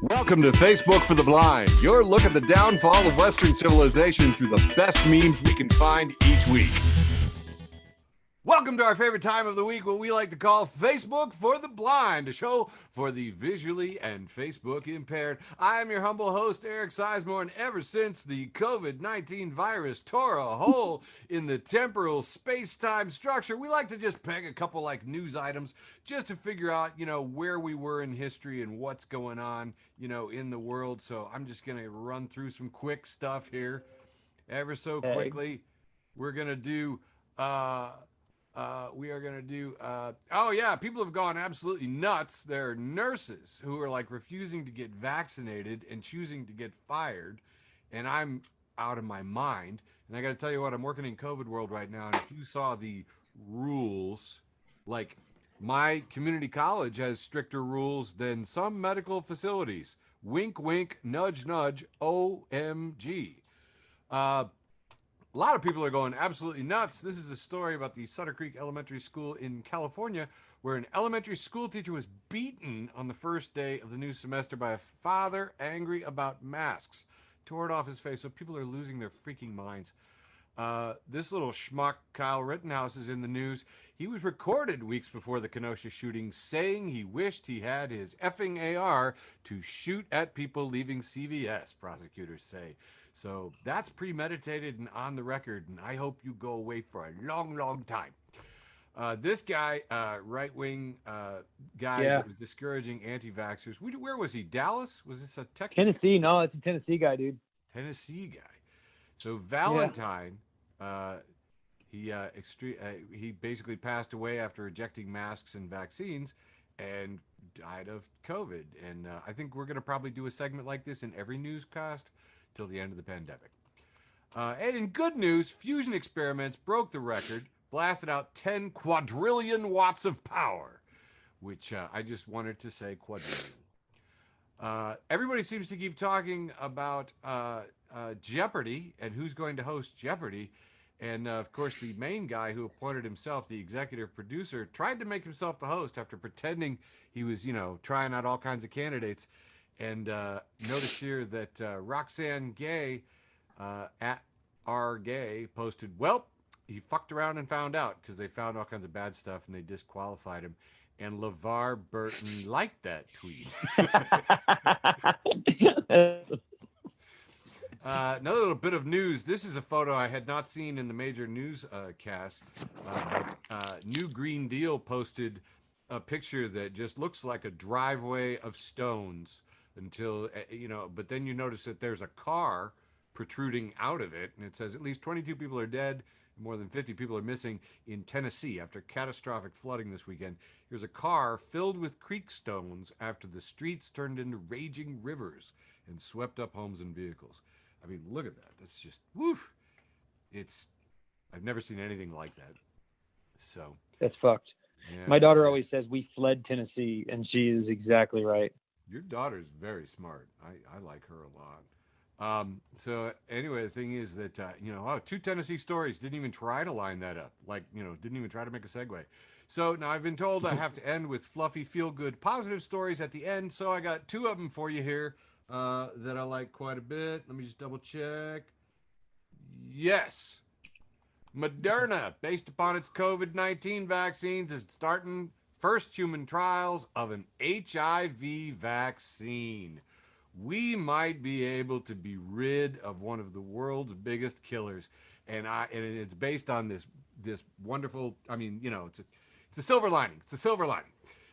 Welcome to Facebook for the Blind, your look at the downfall of Western civilization through the best memes we can find each week. Welcome to our favorite time of the week, what we like to call Facebook for the Blind, a show for the visually and Facebook impaired. I am your humble host, Eric Sizemore, and ever since the COVID-19 virus tore a hole in the temporal space-time structure, we like to just peg a couple like news items just to figure out, where we were in history and what's going on, in the world. So I'm just going to run through some quick stuff here ever so quickly. We're going to do... people have gone absolutely nuts. There are nurses who are like refusing to get vaccinated and choosing to get fired. And I'm out of my mind. And I got to tell you what, I'm working in COVID world right now. And if you saw the rules, like my community college has stricter rules than some medical facilities. Wink, wink, nudge, nudge, OMG. A lot of people are going absolutely nuts. This is a story about the Sutter Creek Elementary School in California, where an elementary school teacher was beaten on the first day of the new semester by a father angry about masks. Tore it off his face, so people are losing their freaking minds. This little schmuck, Kyle Rittenhouse, is in the news. He was recorded weeks before the Kenosha shooting saying he wished he had his effing AR to shoot at people leaving CVS, prosecutors say. So that's premeditated and on the record, and I hope you go away for a long, long time. This guy, right-wing guy that was discouraging anti-vaxxers. Where was he? Dallas? Was this a Texas? Tennessee. No, it's a Tennessee guy, dude. Tennessee guy. So Valentine, he basically passed away after rejecting masks and vaccines and died of COVID. And I think we're going to probably do a segment like this in every newscast till the end of the pandemic. And in good news, fusion experiments broke the record, blasted out 10 quadrillion watts of power, which I just wanted to say quadrillion. Everybody seems to keep talking about Jeopardy and who's going to host Jeopardy. And of course, the main guy who appointed himself the executive producer tried to make himself the host after pretending he was, trying out all kinds of candidates. And notice here that Roxanne Gay at R Gay posted, well, he fucked around and found out, because they found all kinds of bad stuff and they disqualified him. And LeVar Burton liked that tweet. Another little bit of news. This is a photo I had not seen in the major newscast. New Green Deal posted a picture that just looks like a driveway of stones until, but then you notice that there's a car protruding out of it, and it says at least 22 people are dead, more than 50 people are missing in Tennessee after catastrophic flooding this weekend. Here's a car filled with creek stones after the streets turned into raging rivers and swept up homes and vehicles. I mean, look at that. That's just, woof. I've never seen anything like that. So. That's fucked. Yeah. My daughter always says we fled Tennessee, and she is exactly right. Your daughter's very smart. I like her a lot. So anyway, the thing is that, 2 Tennessee stories, didn't even try to line that up. Didn't even try to make a segue. So now I've been told I have to end with fluffy, feel-good, positive stories at the end. So I got 2 of them for you here that I like quite a bit. Let me just double check. Yes. Moderna, based upon its COVID-19 vaccines, is starting first human trials of an HIV vaccine. We might be able to be rid of one of the world's biggest killers, and it's based on this wonderful. It's a silver lining. It's a silver lining,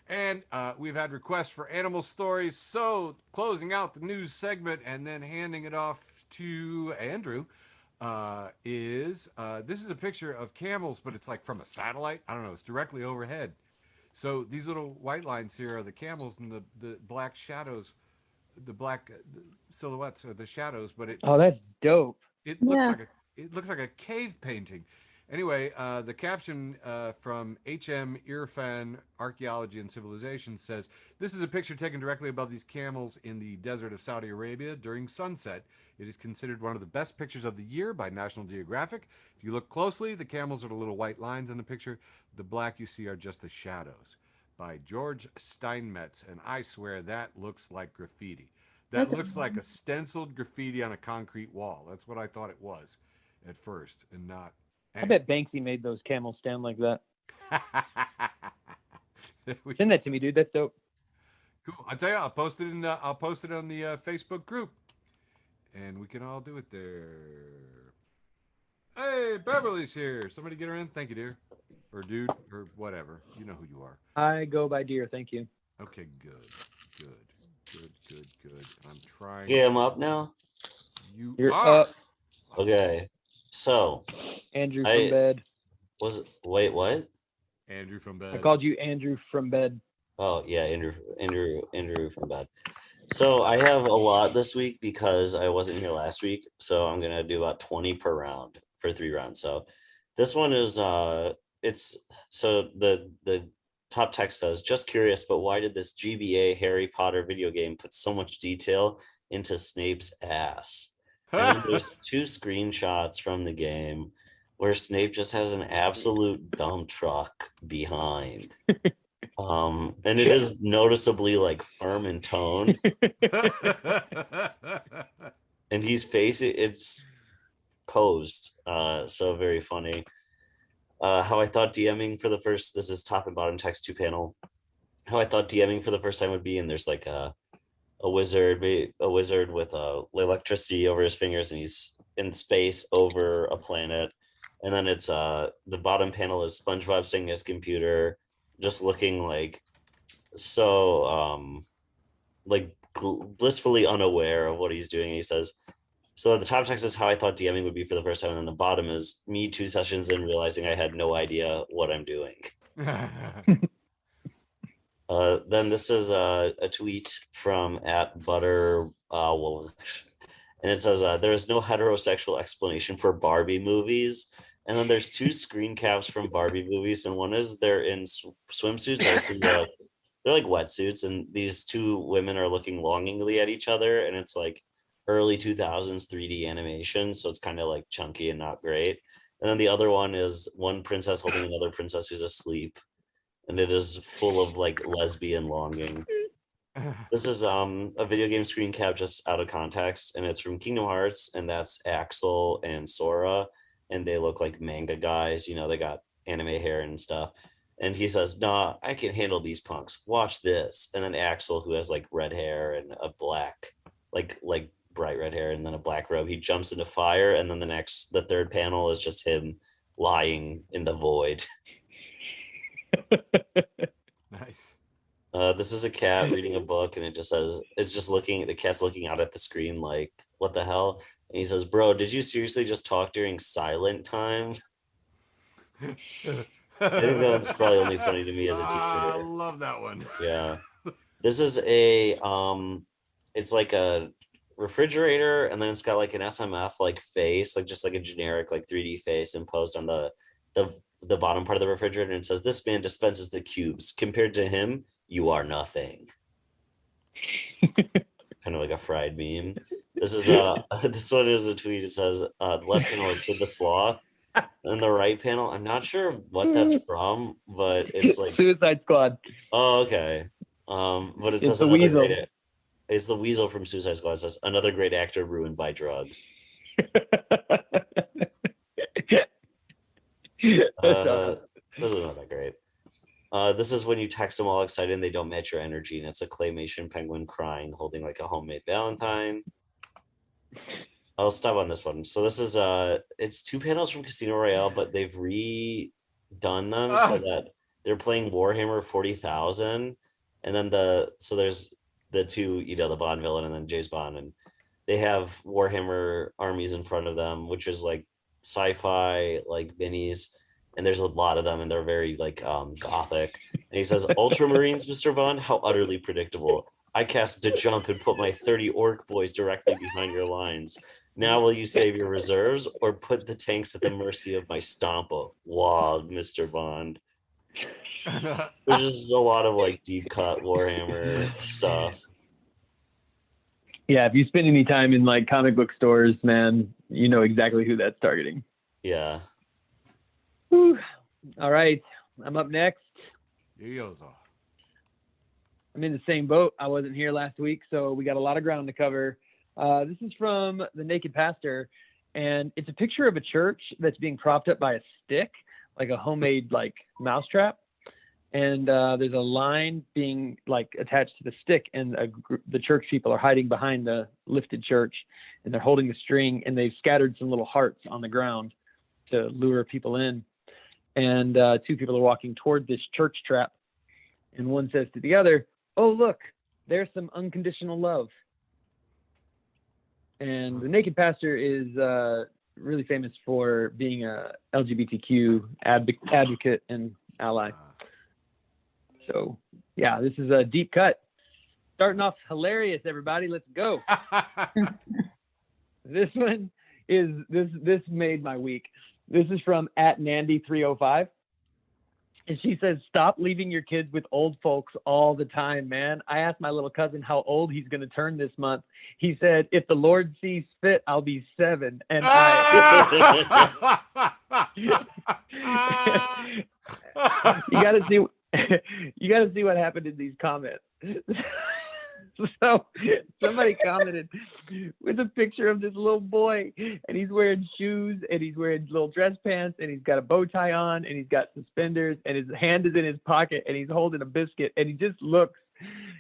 and we've had requests for animal stories. So closing out the news segment and then handing it off to Andrew. This is a picture of camels, but it's like from a satellite. I don't know. It's directly overhead. So these little white lines here are the camels, and the black shadows. The black silhouettes are the shadows, but that's dope. It looks like a cave painting. Anyway, the caption from HM Irfan Archaeology and Civilization says, this is a picture taken directly above these camels in the desert of Saudi Arabia during sunset. It is considered one of the best pictures of the year by National Geographic. If you look closely, the camels are the little white lines in the picture. The black you see are just the shadows. by George Steinmetz, and I swear that looks like graffiti. That looks like a stenciled graffiti on a concrete wall. That's what I thought it was at first, and not. I bet Banksy made those camels stand like that. We- Send that to me, dude. That's dope. Cool. I'll tell you, I'll post it in. I'll post it on the Facebook group, and we can all do it there. Hey, Beverly's here. Somebody get her in. Thank you, dear, or dude, or whatever. You know who you are. I go by dear. Thank you. Okay, good. I'm trying. Yeah, I'm up now. You're are up. Okay, so Andrew from bed. Wait, what? Andrew from bed. I called you Andrew from bed. Oh yeah, Andrew from bed. So I have a lot this week because I wasn't here last week, so I'm gonna do about 20 per round for 3 rounds. So this one is it's so the top text says, just curious, but why did this GBA Harry Potter video game put so much detail into Snape's ass? And then there's 2 screenshots from the game where Snape just has an absolute dump truck behind. And it is noticeably like firm and toned. And he's facing it's posed. So very funny. How I thought DMing for the first, this is top and bottom text 2 panel. How I thought DMing for the first time would be, and there's like a wizard with electricity over his fingers, and he's in space over a planet. And then it's the bottom panel is SpongeBob sitting his computer, just looking like so like blissfully unaware of what he's doing. He says, so the top text is how I thought DMing would be for the first time, and then the bottom is me 2 sessions in realizing I had no idea what I'm doing. Then this is a tweet from @butter and it says there is no heterosexual explanation for Barbie movies. And then there's 2 screen caps from Barbie movies, and one is they're in swimsuits. I assume they're like wetsuits, and these 2 women are looking longingly at each other, and it's like early 2000s 3D animation, so it's kind of like chunky and not great. And then the other one is one princess holding another princess who's asleep, and it is full of like lesbian longing. This is a video game screen cap just out of context, and it's from Kingdom Hearts, and that's Axel and Sora, and they look like manga guys, you know, they got anime hair and stuff. And he says, nah, I can handle these punks, watch this. And then Axel, who has like red hair and a black like bright red hair and then a black robe, he jumps into fire, and then the third panel is just him lying in the void. Nice. This is a cat reading a book, and it just says, the cat's looking out at the screen like, what the hell? And he says, bro, did you seriously just talk during silent time? I think that's probably only funny to me as a teacher. I love that one. Yeah. This is a it's like a refrigerator, and then it's got like an SMF like face, like just like a generic like 3D face imposed on the bottom part of the refrigerator, and it says, this man dispenses the cubes. Compared to him, you are nothing. Kind of like a fried meme. This is this one is a tweet. It says the left panel is Sid the Sloth, and the right panel, I'm not sure what that's from, but it's like Suicide Squad. Oh, okay. But it says the another weasel. great. It's the weasel from Suicide Squad. It says another great actor ruined by drugs. This is not that great. This is when you text them all excited and they don't match your energy, and it's a claymation penguin crying, holding like a homemade Valentine. I'll stop on this one. So this is it's 2 panels from Casino Royale, but they've redone them so that they're playing Warhammer 40,000, and then there's the 2, you know, the Bond villain and then James Bond, and they have Warhammer armies in front of them, which is like sci-fi like minis, and there's a lot of them, and they're very like gothic. And he says, Ultramarines, Mr. Bond, how utterly predictable. I cast to jump and put my 30 orc boys directly behind your lines. Now will you save your reserves or put the tanks at the mercy of my stompa? Wog, Mr. Bond. There's just a lot of like deep cut Warhammer stuff. Yeah, if you spend any time in like comic book stores, man, you know exactly who that's targeting. Yeah. Whew. All right, I'm up next. I'm in the same boat. I wasn't here last week, so we got a lot of ground to cover. This is from The Naked Pastor, and it's a picture of a church that's being propped up by a stick, like a homemade like mousetrap. And there's a line being like attached to the stick, and the church people are hiding behind the lifted church, and they're holding the string, and they've scattered some little hearts on the ground to lure people in. And two people are walking toward this church trap, and one says to the other, "Oh, look, there's some unconditional love." And The Naked Pastor is really famous for being a LGBTQ advocate and ally. So, yeah, this is a deep cut. Starting off hilarious, everybody. Let's go. This one is, this made my week. This is from @Nandy305. And she says, "Stop leaving your kids with old folks all the time, man. I asked my little cousin how old he's going to turn this month. He said, if the Lord sees fit, I'll be 7. And you got to see what happened in these comments. So somebody commented with a picture of this little boy, and he's wearing shoes, and he's wearing little dress pants, and he's got a bow tie on, and he's got suspenders, and his hand is in his pocket, and he's holding a biscuit, and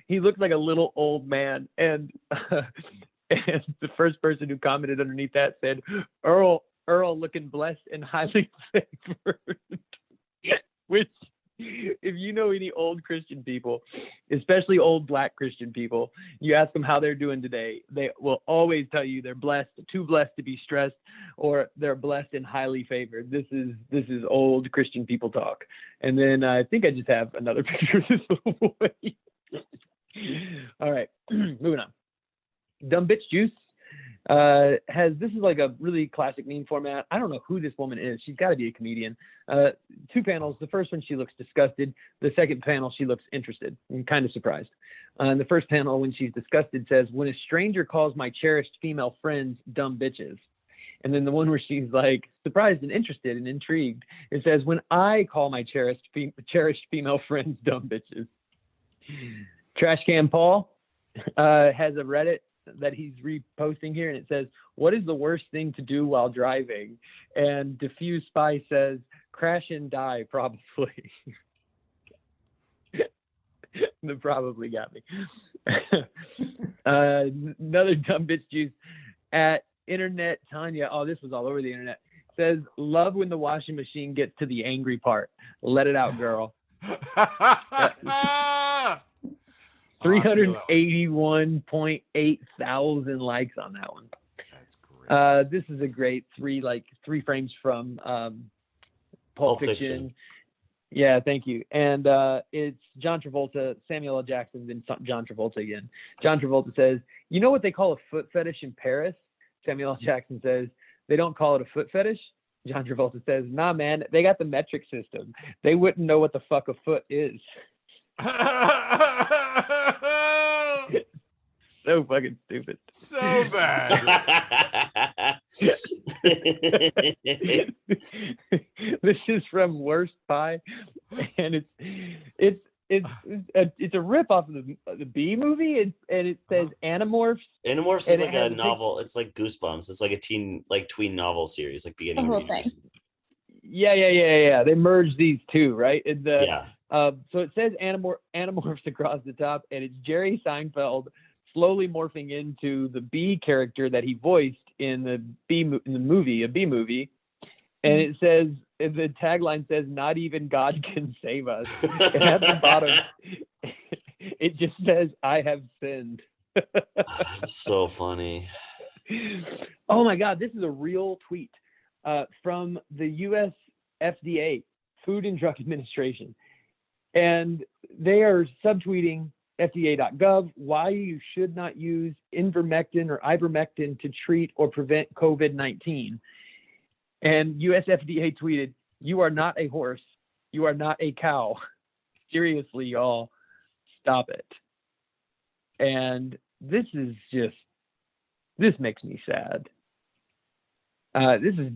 he looks like a little old man. And and the first person who commented underneath that said, Earl looking blessed and highly favored." Which, if you know any old Christian people, especially old Black Christian people, you ask them how they're doing today, they will always tell you they're blessed, too blessed to be stressed, or they're blessed and highly favored. This is old Christian people talk. And then I think I just have another picture of this little boy. All right, moving on. Dumb Bitch Juice this is like a really classic meme format. I don't know who this woman is. She's got to be a comedian. 2 panels. The first one, she looks disgusted. The second panel, she looks interested and kind of surprised. In the first panel, when she's disgusted, says, "When a stranger calls my cherished female friends dumb bitches." And then the one where she's like surprised and interested and intrigued, it says, "When I call my cherished female friends dumb bitches." Trash Can Paul has a Reddit that he's reposting here, and it says, "What is the worst thing to do while driving?" And Diffuse Spy says, "Crash and die, probably." The probably got me. Another Dumb Bitch Juice @Internet Tanya. Oh, this was all over the internet. Says, "Love when the washing machine gets to the angry part. Let it out, girl." 381.8 thousand likes on that one. That's great. This is a great 3 frames from Pulp Fiction. Yeah, thank you. And it's John Travolta, Samuel L. Jackson, then John Travolta again. John Travolta says, "You know what they call a foot fetish in Paris?" Samuel L. Jackson says, "They don't call it a foot fetish." John Travolta says, "Nah, man, they got the metric system. They wouldn't know what the fuck a foot is." So fucking stupid. So bad. This is from Worst Pie, and it's a rip off of the B movie, and it says Animorphs. Animorphs is like a novel. It's like Goosebumps. It's like a tween novel series, like beginning The of whole thing. Yeah. They merged these two, right? Yeah. So it says Animorphs across the top, and it's Jerry Seinfeld slowly morphing into the B character that he voiced in the movie, a B movie. And it says, the tagline says, "Not even God can save us." And at the bottom, it just says, "I have sinned." So funny. Oh my God, this is a real tweet from the US FDA, Food and Drug Administration. And they are subtweeting FDA.gov why you should not use ivermectin or ivermectin to treat or prevent COVID-19. And US FDA tweeted, "You are not a horse. You are not a cow. Seriously, y'all, stop it." And this makes me sad. This is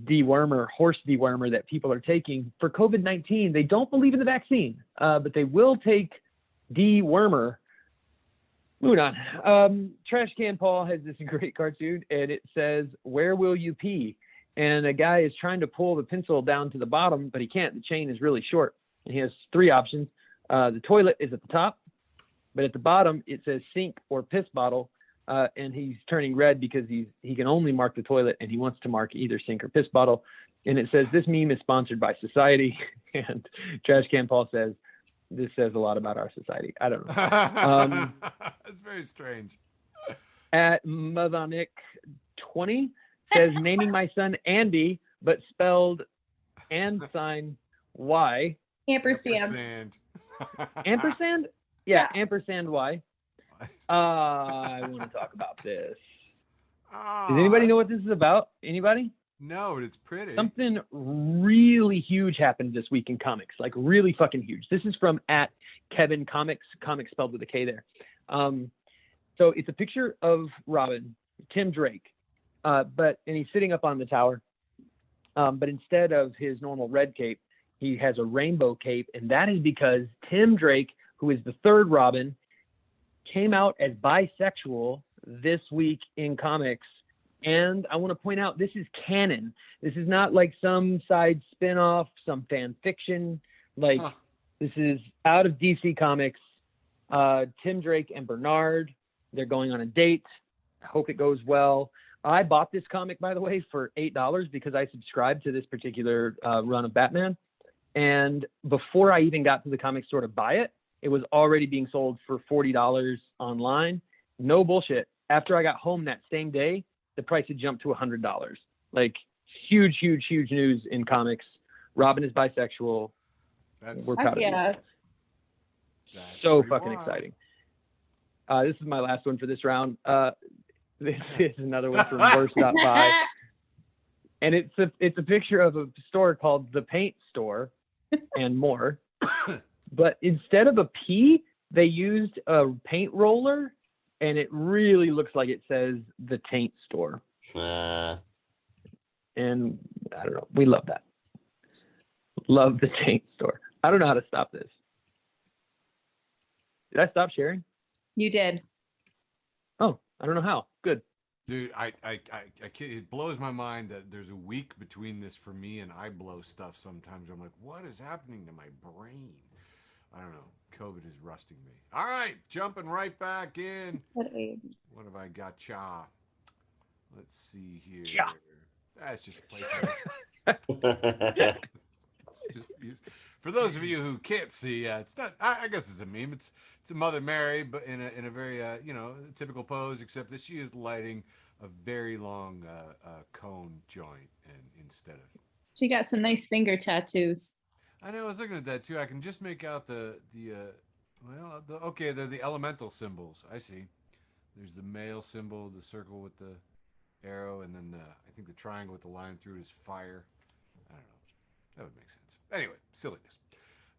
horse dewormer that people are taking for COVID-19. They don't believe in the vaccine, but they will take dewormer Moving on. Trash Can Paul has this great cartoon, and it says, "Where will you pee?" And a guy is trying to pull the pencil down to the bottom, but he can't. The chain is really short. And he has three options. The toilet is at the top, but at the bottom it says sink or piss bottle. And he's turning red because he can only mark the toilet, and he wants to mark either sink or piss bottle. And it says, "This meme is sponsored by society." And Trash Can Paul says, "This says a lot about our society." I don't know. It's very strange. At Motonic20 says, "Naming my son Andy, but spelled and sign Y." Ampersand. Ampersand? Yeah, ampersand Y. I want to talk about this. Does anybody know what this is about? Anybody? No, but it's pretty. Something really huge happened this week in comics, like really fucking huge. This is from at Kevin Comics, comics spelled with a K there. So it's a picture of Robin, Tim Drake, and he's sitting up on the tower. But instead of his normal red cape, he has a rainbow cape, and that is because Tim Drake, who is the third Robin, came out as bisexual this week in comics. And I want to point out, this is canon. This is not like some side spin-off, some fan fiction. This is out of DC Comics. Tim Drake and Bernard, they're going on a date. I hope it goes well. I bought this comic, by the way, for $8 because I subscribed to this particular run of Batman. And before I even got to the comic store to buy it, it was already being sold for $40 online. No bullshit. After I got home that same day, the price had jumped to $100. Like huge, huge, huge news in comics. Robin is bisexual. We're proud of you. So fucking exciting. This is my last one for this round. This is another one from Verse.by. And it's a picture of a store called The Paint Store and more. But instead of a P, they used a paint roller, and it really looks like it says The Taint Store. And I don't know. We love that. Love The Taint Store. I don't know how to stop this. Did I stop sharing? You did. Oh, I don't know how. Good. Dude, I can't, it blows my mind that there's a week between this for me, and I blow stuff sometimes. I'm like, what is happening to my brain? I don't know. COVID is rusting me. All right, jumping right back in. What have I got? Let's see here. Cha. That's just a placeholder. For those of you who can't see, it's not. I guess it's a meme. It's a Mother Mary, but in a very typical pose, except that she is lighting a very long cone joint, and instead of. She got some nice finger tattoos. I know. I was looking at that too. I can just make out they're the elemental symbols. I see. There's the male symbol, the circle with the arrow, and then I think the triangle with the line through it is fire. I don't know. That would make sense. Anyway, silliness.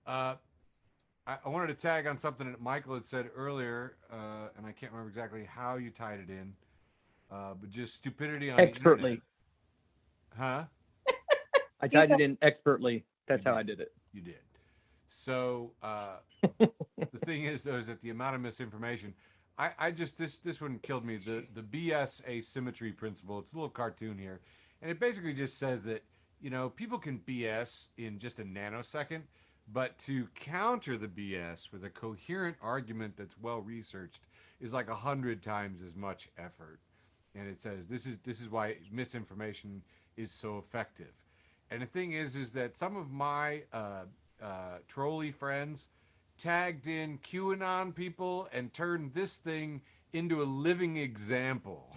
I wanted to tag on something that Michael had said earlier, and I can't remember exactly how you tied it in, but just stupidity on expertly. The internet. Huh? I tied it in expertly. That's how I did it. You did. So the thing is, though, is that the amount of misinformation. I just this one killed me. The BS asymmetry principle. It's a little cartoon here, and it basically just says that people can BS in just a nanosecond, but to counter the BS with a coherent argument that's well researched is like 100 times as much effort. And it says this is why misinformation is so effective. And the thing is that some of my trolley friends tagged in QAnon people and turned this thing into a living example.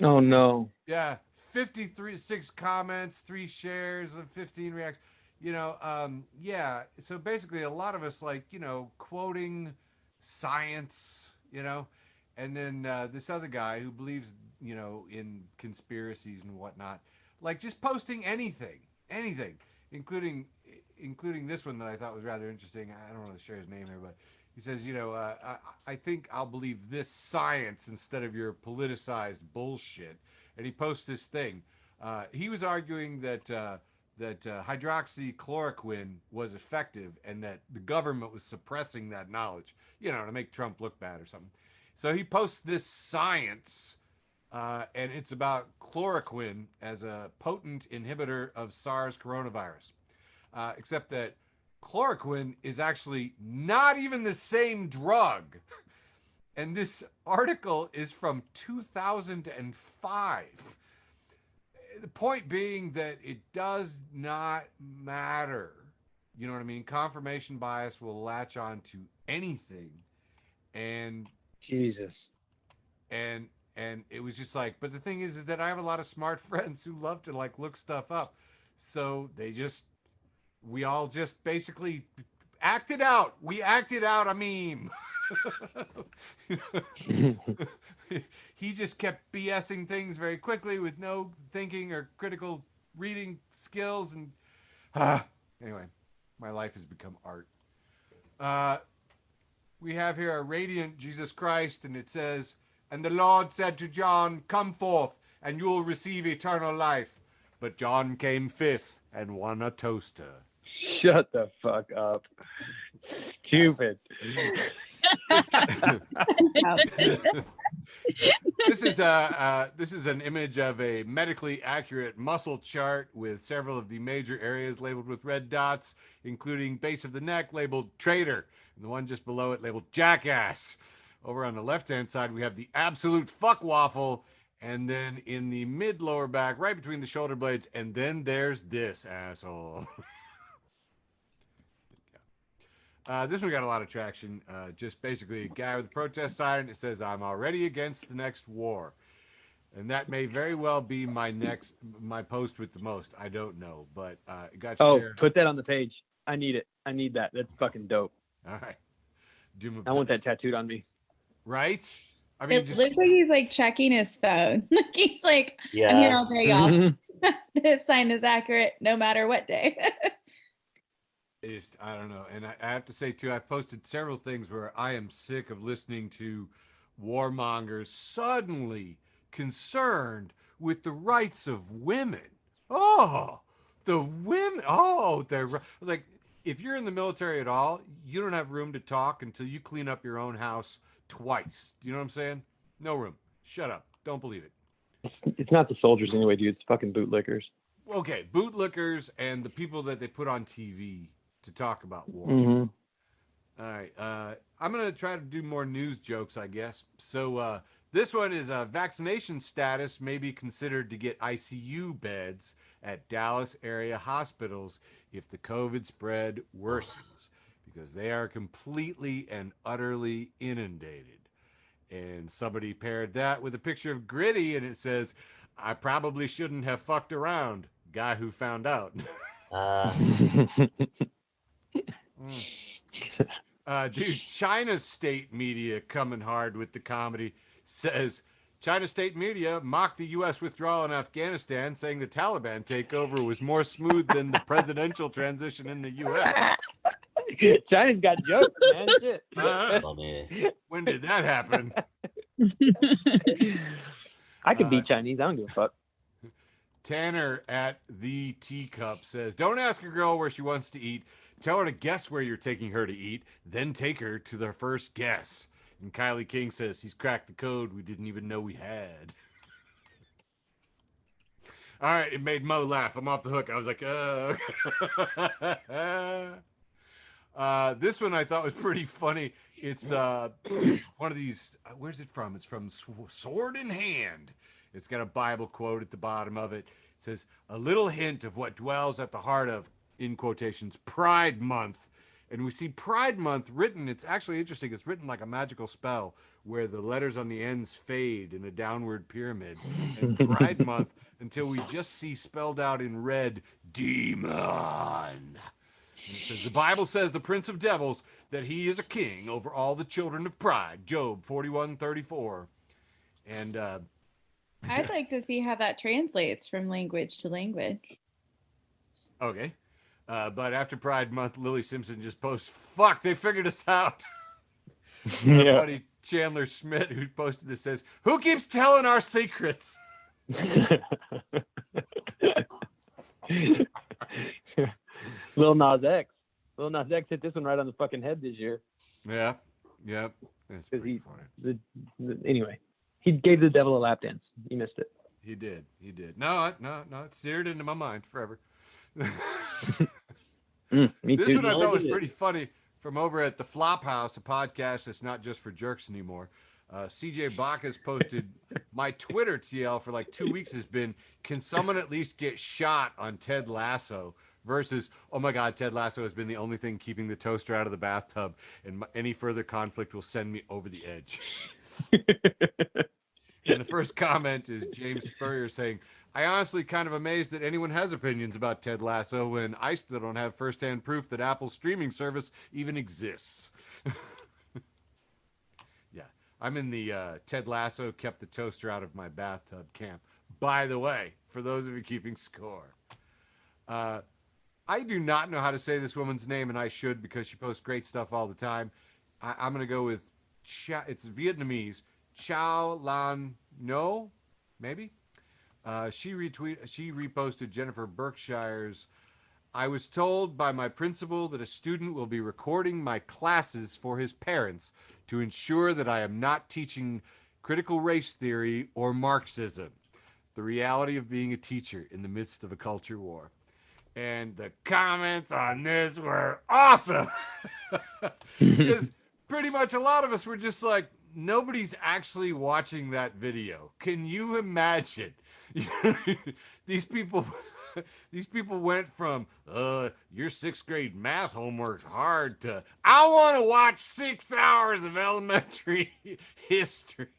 Oh no. Yeah, 6 comments, 3 shares, and 15 reacts. Yeah. So basically, a lot of us quoting science, and then this other guy who believes, in conspiracies and whatnot. Just posting anything, including this one that I thought was rather interesting. I don't want to share his name here, but he says, I think I'll believe this science instead of your politicized bullshit. And he posts this thing. He was arguing that that hydroxychloroquine was effective and that the government was suppressing that knowledge, to make Trump look bad or something. So he posts this science, and it's about chloroquine as a potent inhibitor of SARS coronavirus. Except that chloroquine is actually not even the same drug. And this article is from 2005. The point being that it does not matter. You know what I mean? Confirmation bias will latch on to anything. And Jesus. And it was just like, but the thing is that I have a lot of smart friends who love to look stuff up. So we all just basically acted out. We acted out a meme. He just kept BSing things very quickly with no thinking or critical reading skills. And anyway, my life has become art. We have here a radiant Jesus Christ, and it says, "And the Lord said to John, 'Come forth, and you will receive eternal life.' But John came fifth and won a toaster." Shut the fuck up. Stupid. This is an image of a medically accurate muscle chart with several of the major areas labeled with red dots, including base of the neck labeled traitor, and the one just below it labeled jackass. Over on the left-hand side, we have the absolute fuck waffle, and then in the mid lower back, right between the shoulder blades, and then there's this asshole. This one got a lot of traction. Just basically a guy with a protest sign. It says, "I'm already against the next war." And that may very well be my post with the most. I don't know, but it got shared. Put that on the page. I need it. I need that. That's fucking dope. All right. I want that tattooed on me. Right? I mean, It looks like he's checking his phone. He's like, Yeah. I'm here all day, y'all. This sign is accurate no matter what day. I don't know. And I have to say, too, I've posted several things where I am sick of listening to warmongers suddenly concerned with the rights of women. Oh, the women. Oh, they're like, if you're in the military at all, you don't have room to talk until you clean up your own house twice. Do you know what I'm saying? No room. Shut up. Don't believe it. It's not the soldiers anyway, dude. It's fucking bootlickers. Okay, bootlickers and the people that they put on TV to talk about war. Mm-hmm. All right. I'm going to try to do more news jokes, I guess. So this one is vaccination status may be considered to get ICU beds at Dallas area hospitals if the COVID spread worsens, because they are completely and utterly inundated. And somebody paired that with a picture of Gritty, and it says, "I probably shouldn't have fucked around. Guy who found out." Dude, China's state media coming hard with the comedy. Says, China state media mocked the U.S. withdrawal in Afghanistan, saying the Taliban takeover was more smooth than the presidential transition in the U.S. China's got jokes, man. Shit. When did that happen? I can beat Chinese. I don't give a fuck. Tanner at the Teacup says, "Don't ask a girl where she wants to eat. Tell her to guess where you're taking her to eat, then take her to their first guess." And Kylie King says, "He's cracked the code we didn't even know we had." All right, it made Mo laugh. I'm off the hook. I was like, this one I thought was pretty funny. It's one of these, where's it from? It's from Sword in Hand. It's got a Bible quote at the bottom of it. It says, "A little hint of what dwells at the heart of," in quotations, "Pride Month." And we see Pride Month written, it's actually interesting, it's written like a magical spell where the letters on the ends fade in a downward pyramid. And Pride Month, until we just see spelled out in red, "Demon." And it says, "The Bible says the Prince of Devils, that he is a king over all the children of pride." Job 41:34. And I'd like to see how that translates from language to language. okay. But after Pride Month, Lily Simpson just posts, "Fuck, they figured us out." Our buddy Chandler Schmidt, who posted this, says, "Who keeps telling our secrets?" Lil Nas X. Lil Nas X hit this one right on the fucking head this year. Yeah. Yep. That's pretty funny. Anyway, he gave the devil a lap dance. He missed it. He did. No, it seared into my mind forever. Me This too. one I thought was pretty funny from over at the Flophouse, a podcast that's not just for jerks anymore. CJ Bacchus posted, my Twitter TL for like 2 weeks has been, can someone at least get shot on Ted Lasso? Versus, oh my God, Ted Lasso has been the only thing keeping the toaster out of the bathtub, and any further conflict will send me over the edge. And the first comment is James Spurrier saying, I honestly kind of amazed that anyone has opinions about Ted Lasso when I still don't have firsthand proof that Apple's streaming service even exists. Yeah, I'm in the Ted Lasso kept the toaster out of my bathtub camp. By the way, for those of you keeping score. I do not know how to say this woman's name, and I should because she posts great stuff all the time. I'm going to go with, it's Vietnamese, Chow Lan No, maybe? She reposted Jennifer Berkshire's, I was told by my principal that a student will be recording my classes for his parents to ensure that I am not teaching critical race theory or Marxism. The reality of being a teacher in the midst of a culture war. And the comments on this were awesome. Because pretty much a lot of us were just like, nobody's actually watching that video. Can you imagine? These people went from your 6th grade math homework's hard to I want to watch 6 hours of elementary history.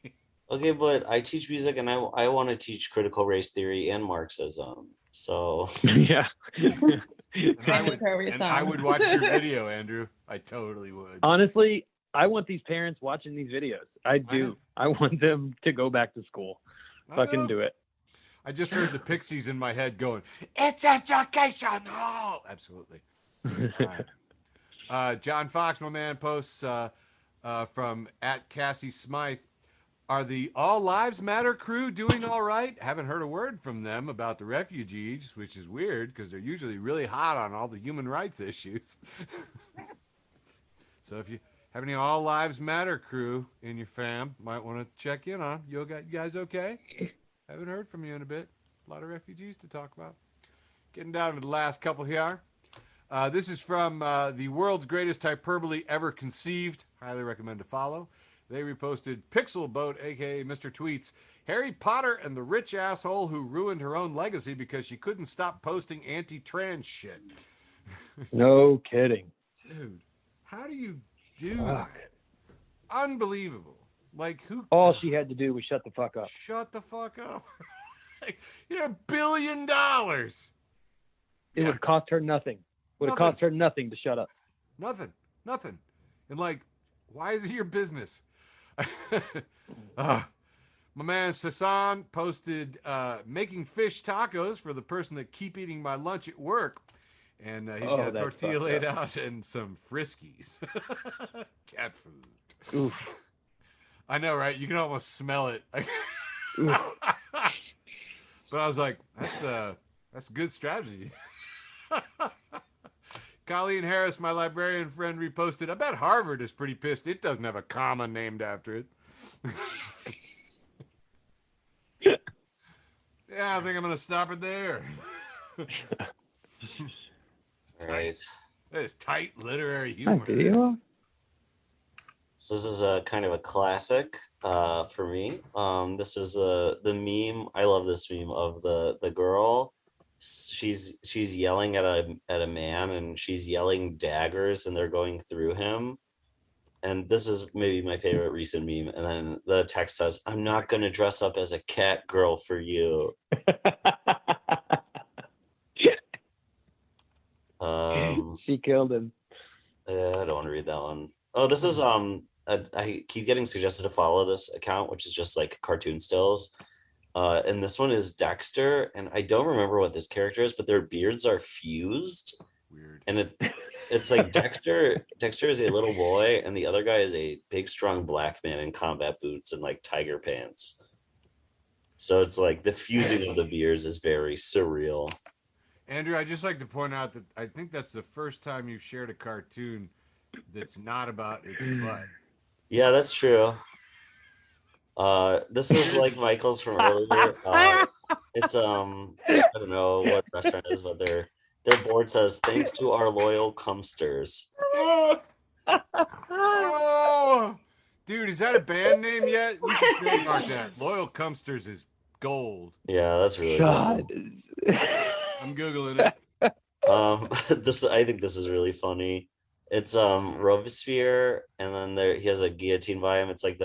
Okay, but I teach music and I want to teach critical race theory and Marxism. So yeah. I would watch your video, Andrew. I totally would. Honestly, I want these parents watching these videos. I do. I want them to go back to school. Fucking do it. I just heard the Pixies in my head going, it's educational. Oh, absolutely. John Fox, my man, posts from at Cassie Smythe. Are the All Lives Matter crew doing all right? Haven't heard a word from them about the refugees, which is weird because they're usually really hot on all the human rights issues. So if you have any All Lives Matter crew in your fam, might want to check in on. You guys okay? Haven't heard from you in a bit. A lot of refugees to talk about. Getting down to the last couple here. This is from the world's greatest hyperbole ever conceived. Highly recommend to follow. They reposted Pixel Boat, a.k.a. Mr. Tweets, Harry Potter and the rich asshole who ruined her own legacy because she couldn't stop posting anti-trans shit. No kidding. Dude, how do you do that? Unbelievable. Like, who? All she had to do was shut the fuck up. Shut the fuck up. Like, you're $1 billion. It would cost her nothing. Would have cost her nothing to shut up. Nothing. And like, why is it your business? My man Sasan posted making fish tacos for the person that keep eating my lunch at work. And he's got a tortilla laid out and some Friskies. Cat food. Oof. I know, right? You can almost smell it. But I was like, that's a good strategy. Colleen Harris, my librarian friend, reposted, I bet Harvard is pretty pissed it doesn't have a comma named after it. Yeah, I think I'm going to stop it there. right. That is tight literary humor. So this is a kind of a classic for me. This is the meme. I love this meme of the girl. She's yelling at a man, and she's yelling daggers, and they're going through him. And this is maybe my favorite recent meme. And then the text says, "I'm not going to dress up as a cat girl for you." She killed him. I don't want to read that one. Oh, this is I keep getting suggested to follow this account, which is just like cartoon stills. And this one is Dexter, and I don't remember what this character is, but their beards are fused. Weird. And it's like Dexter is a little boy, and the other guy is a big, strong black man in combat boots and like tiger pants. So it's like the fusing of the beards is very surreal. Andrew, I'd just like to point out that I think that's the first time you've shared a cartoon that's not about its butt. Yeah, that's true. This is like Michael's from earlier. It's I don't know what restaurant it is, but their board says thanks to our loyal cumsters. Oh, dude, is that a band name yet? We should trademark that. Loyal Cumsters is gold. Yeah, that's really God. cool. I'm googling it. This I think this is really funny. It's Robespierre, and then he has a guillotine by him. It's like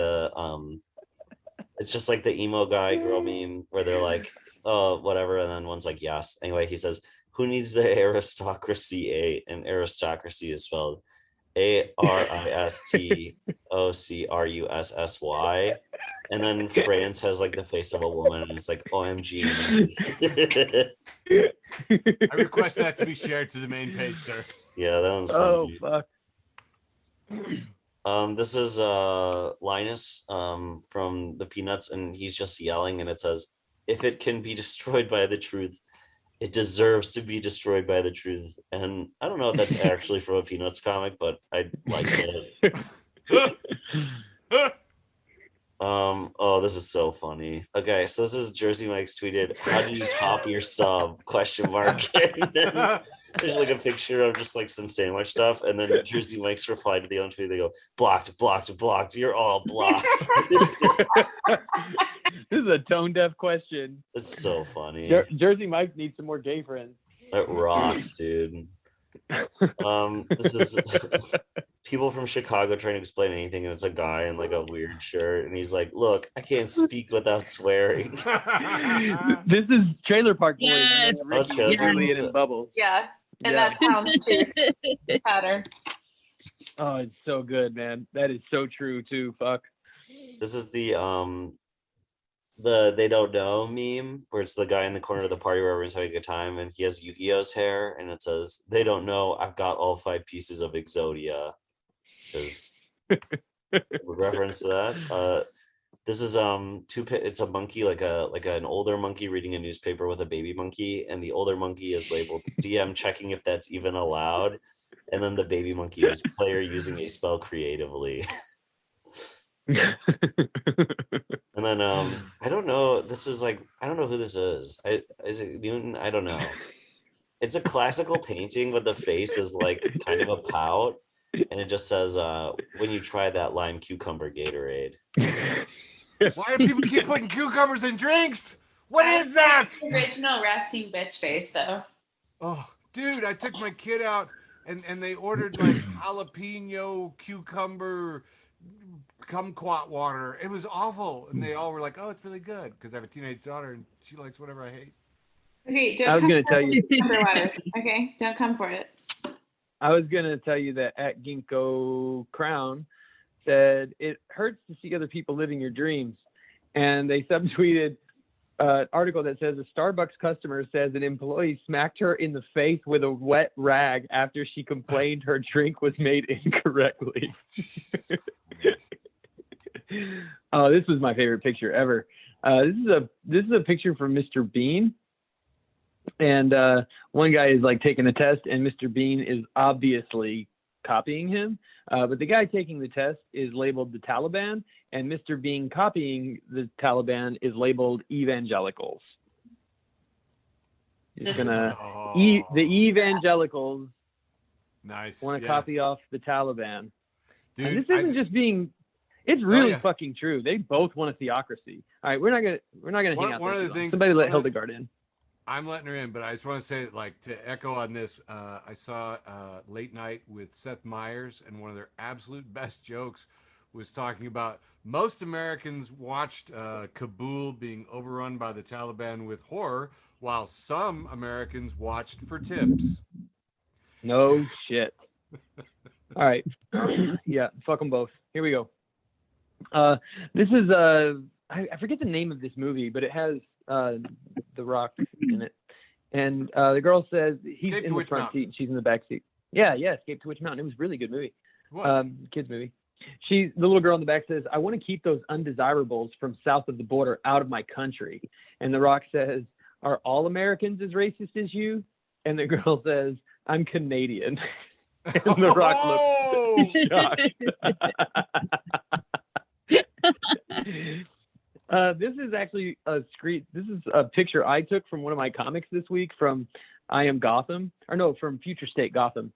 it's just like the emo guy girl meme where they're like, oh, whatever, and then one's like, yes. Anyway, he says, who needs the aristocracy? And aristocracy is spelled ARISTOCRUSSY. And then France has like the face of a woman, and it's like OMG. I request that to be shared to the main page, sir. Yeah, that one's funny. Oh fuck. This is Linus from the Peanuts, and he's just yelling, and it says, if it can be destroyed by the truth, it deserves to be destroyed by the truth. And I don't know if that's actually from a Peanuts comic, but I liked it. Oh, this is so funny. Okay, so this is Jersey Mike's tweeted, how do you top your sub? ? And then there's like a picture of just like some sandwich stuff, and then Jersey Mike's replied to the own tweet. They go, blocked. You're all blocked. This is a tone deaf question. It's so funny. Jersey Mike needs some more gay friends. That rocks, dude. This is people from Chicago trying to explain anything, and it's a guy in like a weird shirt, and he's like, look, I can't speak without swearing. This is Trailer Park Boys. Yes. That's true. Julian and Bubbles. Yeah, and Yeah. that sounds too pattern. Oh, it's so good, man. That is so true too. Fuck. This is the they don't know meme, where it's the guy in the corner of the party where everyone's having a good time, and he has Yu-Gi-Oh's hair, and it says, they don't know I've got all 5 pieces of Exodia. Just reference to that. This is it's a monkey, like an older monkey reading a newspaper with a baby monkey, and the older monkey is labeled DM checking if that's even allowed, and then the baby monkey is player using a spell creatively. And then I don't know, this is like, I don't know who this is. Is it Newton? I don't know. It's a classical painting, but the face is like kind of a pout, and it just says when you try that lime cucumber Gatorade. Why do people keep putting cucumbers in drinks? What is that? The original resting bitch face, though. Oh, dude, I took my kid out and they ordered like jalapeno cucumber kumquat water. It was awful. And they all were like, oh, it's really good, because I have a teenage daughter and she likes whatever I hate. Okay, I was gonna tell you. water. Okay, don't come for it. I was gonna tell you that at Ginkgo Crown said it hurts to see other people living your dreams, and they subtweeted an article that says a Starbucks customer says an employee smacked her in the face with a wet rag after she complained her drink was made incorrectly. Oh, this was my favorite picture ever. This is a picture from Mr. Bean. And one guy is like taking the test, and Mr. Bean is obviously copying him. But the guy taking the test is labeled the Taliban, and Mr. Bean copying the Taliban is labeled evangelicals. He's gonna the evangelicals Nice. want to copy off the Taliban. Dude, And this isn't just being. It's really fucking true. They both want a theocracy. All right, we're not gonna hang out. One there of too the long. things. Somebody let Hildegard in. I'm letting her in, but I just want to say, like, to echo on this, I saw Late Night with Seth Meyers, and one of their absolute best jokes was talking about most Americans watched Kabul being overrun by the Taliban with horror, while some Americans watched for tips. No shit. All right. Yeah, fuck them both. Here we go. This is I forget the name of this movie, but it has The Rock in it, and the girl says he's in the front seat and she's in the back seat. Yeah, Escape to Witch Mountain. It was a really good movie. Kids movie. The little girl in the back says, I want to keep those undesirables from south of the border out of my country. And The Rock says, are all Americans as racist as you? And the girl says, "I'm Canadian." And The Rock looks shocked. This is actually a screen. This is a picture I took from one of my comics this week from from Future State Gotham.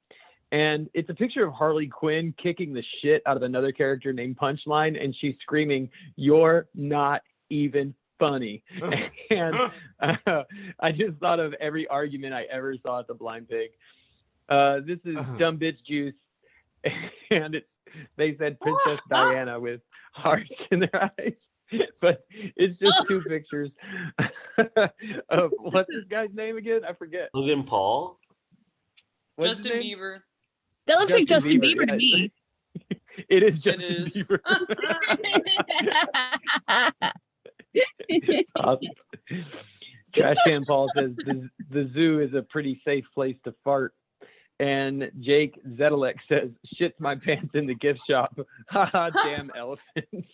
And it's a picture of Harley Quinn kicking the shit out of another character named Punchline, and she's screaming, "You're not even funny." And I just thought of every argument I ever saw at the Blind Pig. This is Dumb Bitch Juice, and they said Princess Diana with hearts in their eyes. But it's just two pictures of what's this guy's name again? I forget. Logan Paul? What's Justin Bieber. That looks like Justin Bieber to yeah. me. It is Justin Bieber. Awesome. Trash Can Paul says the zoo is a pretty safe place to fart. And Jake Zedelek says, "Shits my pants in the gift shop." Haha, damn elephants.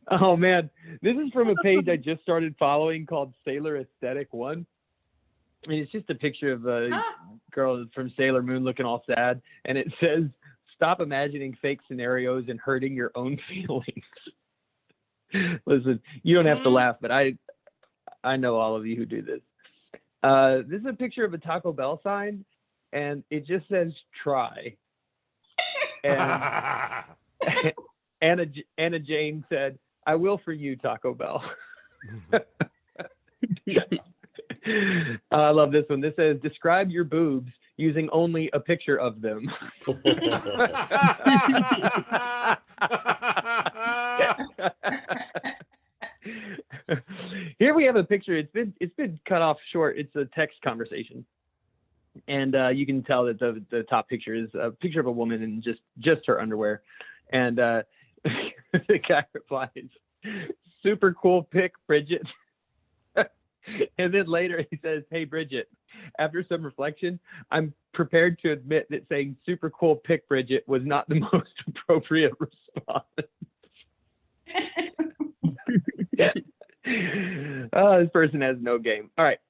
Oh man, this is from a page I just started following called Sailor Aesthetic 1. And it's just a picture of a girl from Sailor Moon looking all sad. And it says, "Stop imagining fake scenarios and hurting your own feelings." Listen, you don't have to laugh, but I know all of you who do this. This is a picture of a Taco Bell sign, and it just says "try." And Anna Jane said, "I will for you, Taco Bell." I love this one. This says, "Describe your boobs using only a picture of them." Here we have a picture. It's been cut off short. It's a text conversation, and you can tell that the top picture is a picture of a woman in just her underwear, and the guy replies, "Super cool pic, Bridget." And then later he says, "Hey Bridget, after some reflection, I'm prepared to admit that saying 'super cool pic, Bridget' was not the most appropriate response." Oh, this person has no game. All right.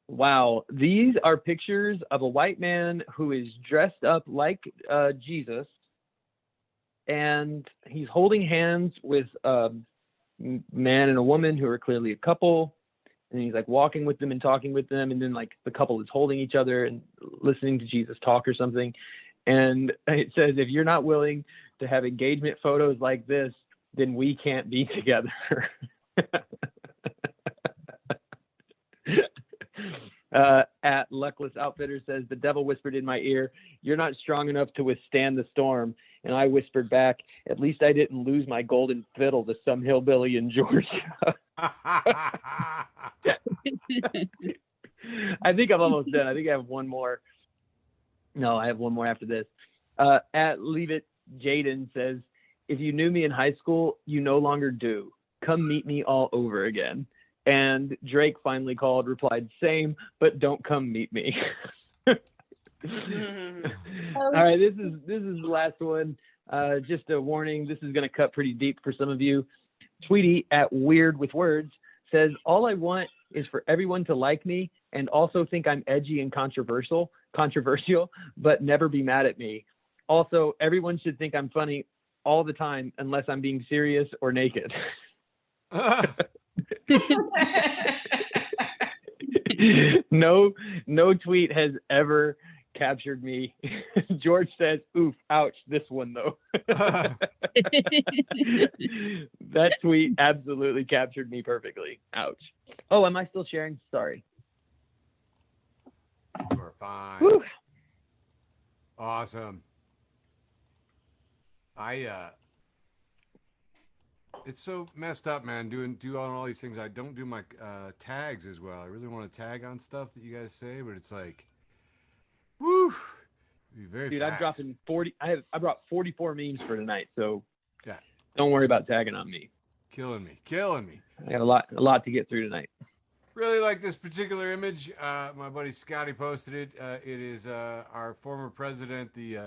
Wow. These are pictures of a white man who is dressed up like Jesus, and he's holding hands with a man and a woman who are clearly a couple, and he's like walking with them and talking with them, and then like the couple is holding each other and listening to Jesus talk or something. And it says, "If you're not willing to have engagement photos like this, then we can't be together." At Luckless Outfitter says, "The devil whispered in my ear, 'You're not strong enough to withstand the storm.' And I whispered back, 'At least I didn't lose my golden fiddle to some hillbilly in Georgia.'" I think I'm almost done. I think I have one more. No, I have one more after this. At Leave It Jaden says, "If you knew me in high school, you no longer do. Come meet me all over again." And Drake finally replied, "Same, but don't come meet me." All right, this is the last one. Just a warning, this is going to cut pretty deep for some of you. Tweety at Weird with Words says, "All I want is for everyone to like me and also think I'm edgy and controversial, but never be mad at me. Also, everyone should think I'm funny all the time unless I'm being serious or naked." No tweet has ever captured me. George says, "Oof, ouch, this one though." That tweet absolutely captured me perfectly. Ouch. Oh, am I still sharing? Sorry. We're fine. Whew. Awesome. It's so messed up, man. Doing all these things. I don't do my tags as well. I really want to tag on stuff that you guys say, but it's like, woo, be very Dude, fast. I'm dropping 40. I brought 44 memes for tonight, so yeah, don't worry about tagging on me. Killing me. I got a lot to get through tonight. Really like this particular image. My buddy Scotty posted it. It is our former president, the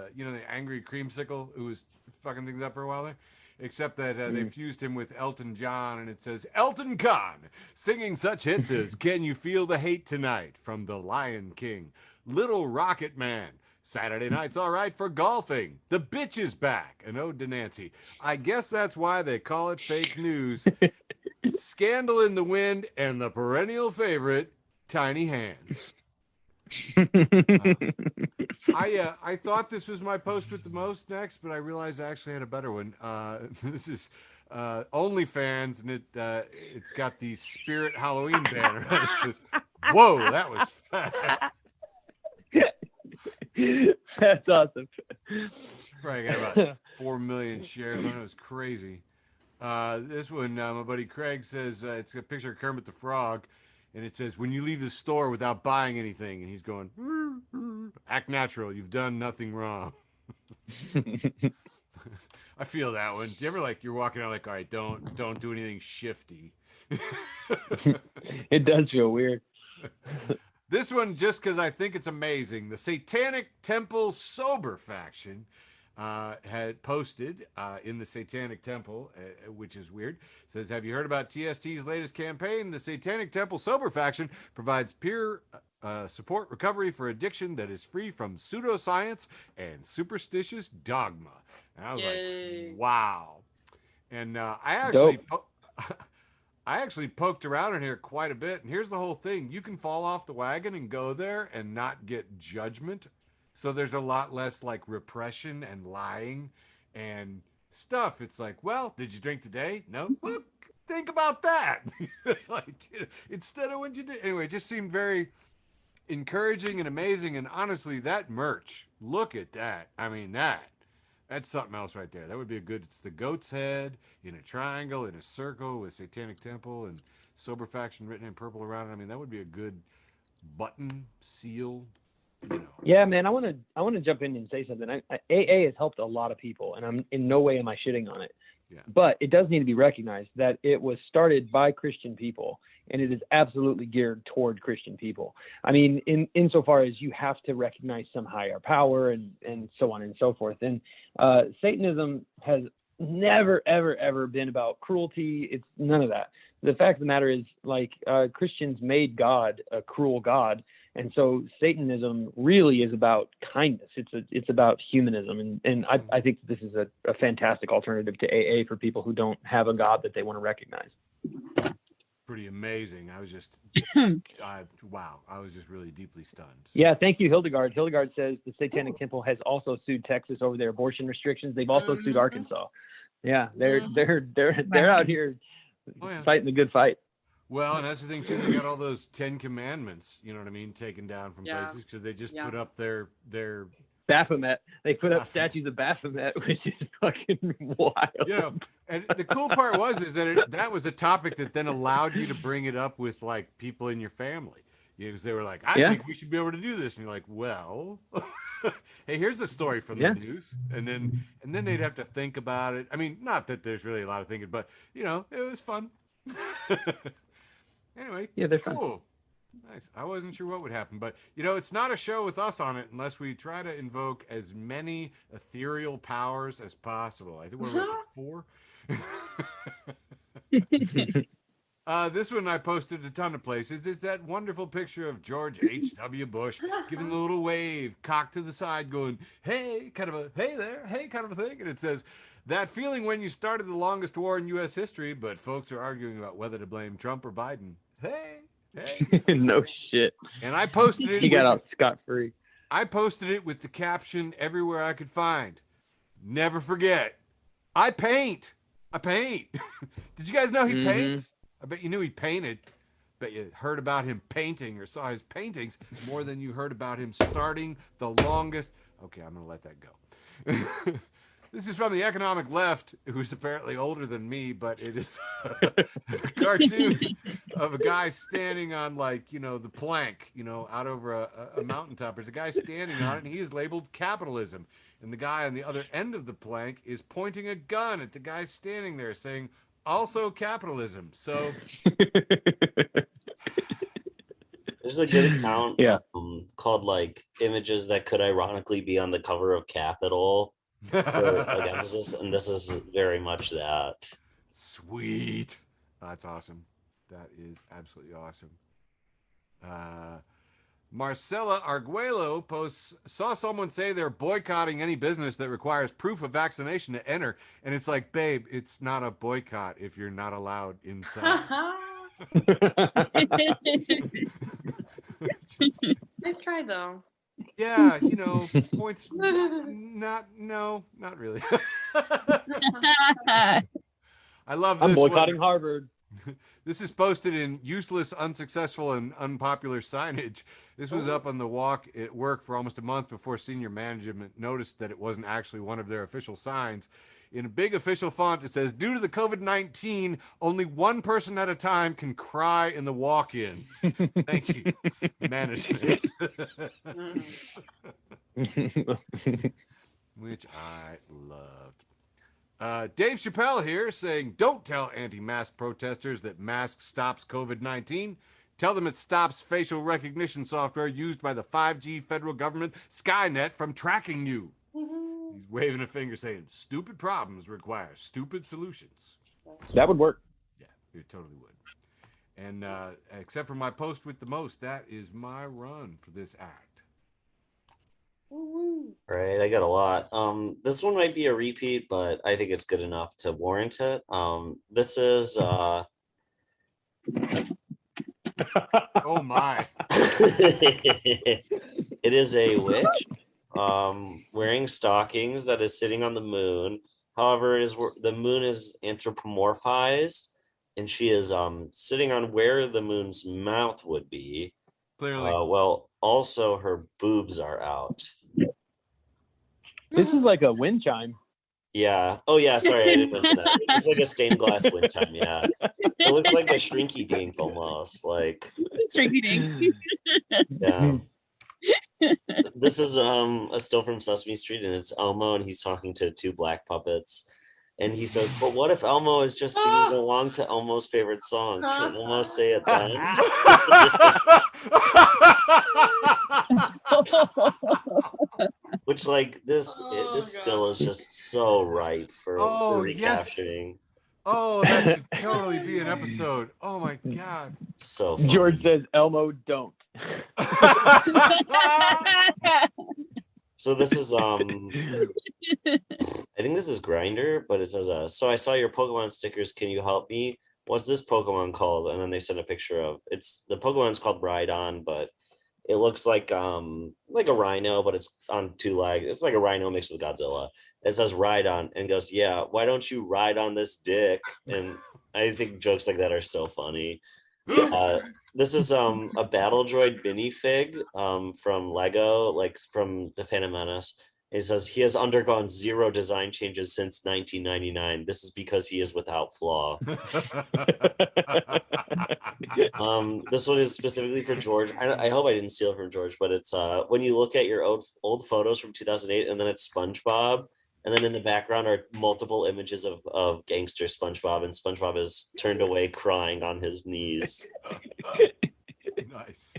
angry creamsicle who was fucking things up for a while there. except that they fused him with Elton John, and it says Elton John singing such hits as "Can You Feel the Hate Tonight" from The Lion King, "Little Rocket Man," "Saturday Night's All Right for Golfing," "The Bitch Is Back," an ode to Nancy. I guess that's why they call it fake news. "Scandal in the Wind," and the perennial favorite, "Tiny Hands." I thought this was my post with the most next, but I realized I actually had a better one. This is OnlyFans, and it's got the Spirit Halloween banner. It says, "Whoa, that was fast." That's awesome. Probably got about 4 million shares on it. It was crazy. This one, my buddy Craig says it's a picture of Kermit the Frog, and it says, "When you leave the store without buying anything," and he's going, "Act natural. You've done nothing wrong." I feel that one. Do you ever you're walking out all right, don't do anything shifty? It does feel weird. This one, just because I think it's amazing. The Satanic Temple Sober Faction had posted in the Satanic Temple, which is weird. Says, "Have you heard about TST's latest campaign? The Satanic Temple Sober Faction provides peer support recovery for addiction that is free from pseudoscience and superstitious dogma." And I was like, wow. And I actually poked around in here quite a bit. And here's the whole thing. You can fall off the wagon and go there and not get judgment. So there's a lot less repression and lying and stuff. It's well, did you drink today? No. Well, think about that. Instead of when you did. Anyway, it just seemed very encouraging and amazing. And honestly, that merch, look at that. I mean, that's something else right there. That would be it's the goat's head in a triangle, in a circle with Satanic Temple and Sober Faction written in purple around it. I mean, that would be a good button, seal. Yeah, man, I want to jump in and say something. AA has helped a lot of people, and I'm in no way am I shitting on it. Yeah. But it does need to be recognized that it was started by Christian people, and it is absolutely geared toward Christian people. I mean, insofar as you have to recognize some higher power and so on and so forth. And Satanism has never, ever, ever been about cruelty. It's none of that. The fact of the matter is, Christians made God a cruel God. And so Satanism really is about kindness. It's about humanism. And I think this is a fantastic alternative to AA for people who don't have a God that they want to recognize. Pretty amazing. I was just, wow. I was just really deeply stunned. Yeah, thank you, Hildegard. Hildegard says the Satanic Temple has also sued Texas over their abortion restrictions. They've also sued Arkansas. Yeah, they're out here fighting the good fight. Well, and that's the thing too. They got all those 10 Commandments, you know what I mean, taken down from places because they just put up their Baphomet. They put up statues of Baphomet, which is fucking wild. And the cool part is that that was a topic that then allowed you to bring it up with people in your family. Because they were like, I think we should be able to do this, and you're like, well, hey, here's a story from the news, and then they'd have to think about it. I mean, not that there's really a lot of thinking, but it was fun. Anyway, they're cool. Fun. Nice. I wasn't sure what would happen, but it's not a show with us on it unless we try to invoke as many ethereal powers as possible. I think we're 4. This one I posted a ton of places. It's that wonderful picture of George H.W. Bush giving a little wave, cocked to the side, going, hey, kind of a, hey there, hey, kind of a thing. And it says, that feeling when you started the longest war in U.S. history, but folks are arguing about whether to blame Trump or Biden. Hey. No shit. And I posted it. He got out scot-free. I posted it with the caption everywhere I could find. Never forget. I paint. Did you guys know he paints? I bet you knew he painted. Bet you heard about him painting or saw his paintings more than you heard about him starting the longest. Okay, I'm going to let that go. This is from the economic left, who's apparently older than me, but it is a cartoon of a guy standing on the plank, out over a mountaintop. There's a guy standing on it, and he is labeled capitalism. And the guy on the other end of the plank is pointing a gun at the guy standing there saying, also capitalism. So there's a good account called Images That Could Ironically Be on the Cover of Capital. for like emphasis, and this is very much that. Sweet. That's awesome. That is absolutely awesome. Marcela Arguello posts, saw someone say they're boycotting any business that requires proof of vaccination to enter. And it's like, babe, it's not a boycott if you're not allowed inside. Nice try though. Yeah, points. Not really. I love this. I'm boycotting one. Harvard. This is posted in useless, unsuccessful, and unpopular signage. This was up on the walk at work for almost a month before senior management noticed that it wasn't actually one of their official signs. In a big official font, it says, due to the COVID-19, only one person at a time can cry in the walk-in. Thank you, management. Which I loved. Dave Chappelle here saying, don't tell anti-mask protesters that masks stops COVID-19. Tell them it stops facial recognition software used by the 5G federal government Skynet from tracking you. He's waving a finger saying, stupid problems require stupid solutions. That would work. Yeah, it totally would. And except for my post with the most, that is my run for this act. Right, I got a lot. This one might be a repeat, but I think it's good enough to warrant it. This is Oh my. it is a witch wearing stockings that is sitting on the moon. However, the moon is anthropomorphized, and she is sitting on where the moon's mouth would be. Clearly. Well, also her boobs are out. This is like a wind chime. Yeah. Oh, yeah. Sorry, I didn't mention that. It's like a stained glass wind chime. Yeah. It looks like a shrinky dink almost. Like. Shrinky dink. Yeah. This is a still from Sesame Street, and it's Elmo, and he's talking to two black puppets, and he says, "But what if Elmo is just singing along to Elmo's favorite song? Can't Elmo say it then?" Which, like, this still is just so right for recapturing. Oh, that should totally be an episode. Oh my god. So funny. George says, Elmo, don't. So this is I think this is Grinder, but it says so I saw your Pokemon stickers, can you help me? What's this Pokemon called? And then they send a picture of the Pokemon's called Rhydon, but it looks like a rhino, but it's on two legs. It's like a rhino mixed with Godzilla. It says Rhydon and goes, yeah, why don't you ride on this dick? And I think jokes like that are so funny. This is a battle droid minifig from Lego, like from the Phantom Menace. It says he has undergone 0 design changes since 1999. This is because he is without flaw. This one is specifically for George. I hope I didn't steal it from George, but it's when you look at your old photos from 2008, and then it's SpongeBob, and then in the background are multiple images of gangster SpongeBob, and SpongeBob is turned away crying on his knees. Nice.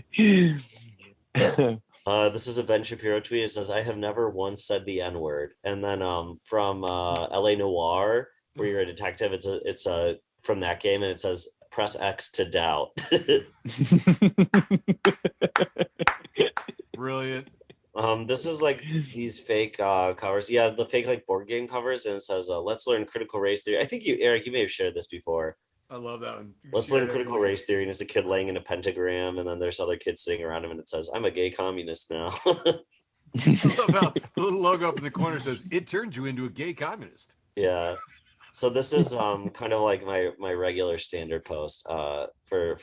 This is a Ben Shapiro tweet. It says, I have never once said the N-word. And then from LA Noire, where you're a detective, it's from that game, and it says, press X to doubt. Brilliant. This is like these fake covers. Yeah, the fake like board game covers, and it says, let's learn critical race theory. I think Eric, you may have shared this before. I love that one. Let's learn critical race theory, and it's a kid laying in a pentagram, and then there's other kids sitting around him, and it says, I'm a gay communist now. I love how the little logo up in the corner says, it turns you into a gay communist. Yeah. So this is kind of like my regular standard post for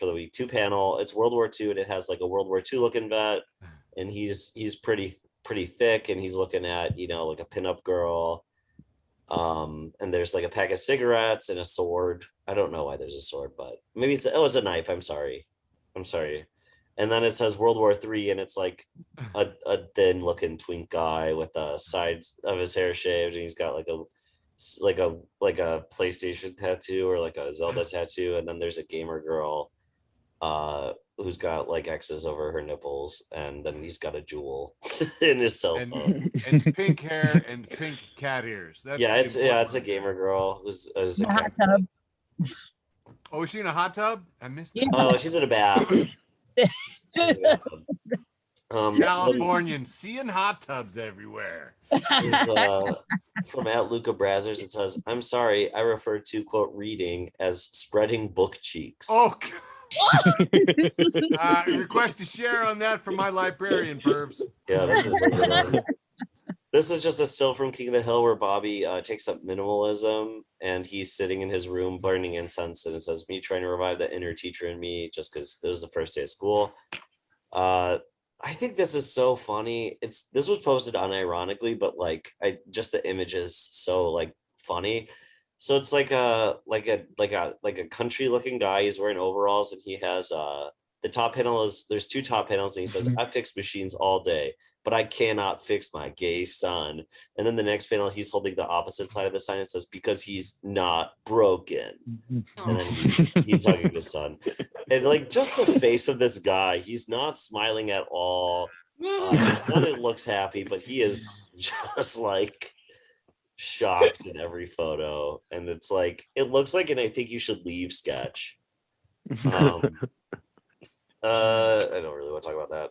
the week. 2-panel. It's World War II, and it has like a World War II looking vet, and he's pretty thick, and he's looking at like a pinup girl. And there's like a pack of cigarettes and a sword. I don't know why there's a sword, but maybe it's a knife. I'm sorry. And then it says World War III, and it's like a thin looking twink guy with the sides of his hair shaved, and he's got like a PlayStation tattoo or like a Zelda tattoo, and then there's a gamer girl who's got like X's over her nipples, and then he's got a jewel in his cell phone. And pink hair and pink cat ears. That's It's a gamer girl who's a hot tub. Oh, is she in a hot tub? I missed that. Yeah. Oh, she's in a bath. She's in a bathtub. Californians seeing hot tubs everywhere. From @Luca Brazzers, it says, "I'm sorry, I refer to quote reading as spreading book cheeks." Oh, request to share on that from my librarian, pervs. Yeah, that's a very good one. This is just a still from King of the Hill where Bobby takes up minimalism and he's sitting in his room burning incense, and it says, "Me trying to revive the inner teacher in me," just because it was the first day of school. I think this is so funny. This was posted unironically, but like just the image is so like funny. So it's like a country looking guy. He's wearing overalls and he has the top panel there's two top panels and he says, "I fix machines all day, but I cannot fix my gay son." And then the next panel, he's holding the opposite side of the sign. It says, "Because he's not broken." And then he's hugging his son. And like just the face of this guy, he's not smiling at all. His son looks happy, but he is just like shocked in every photo. And it's like, it looks like, and I think you should leave sketch. I don't really want to talk about that.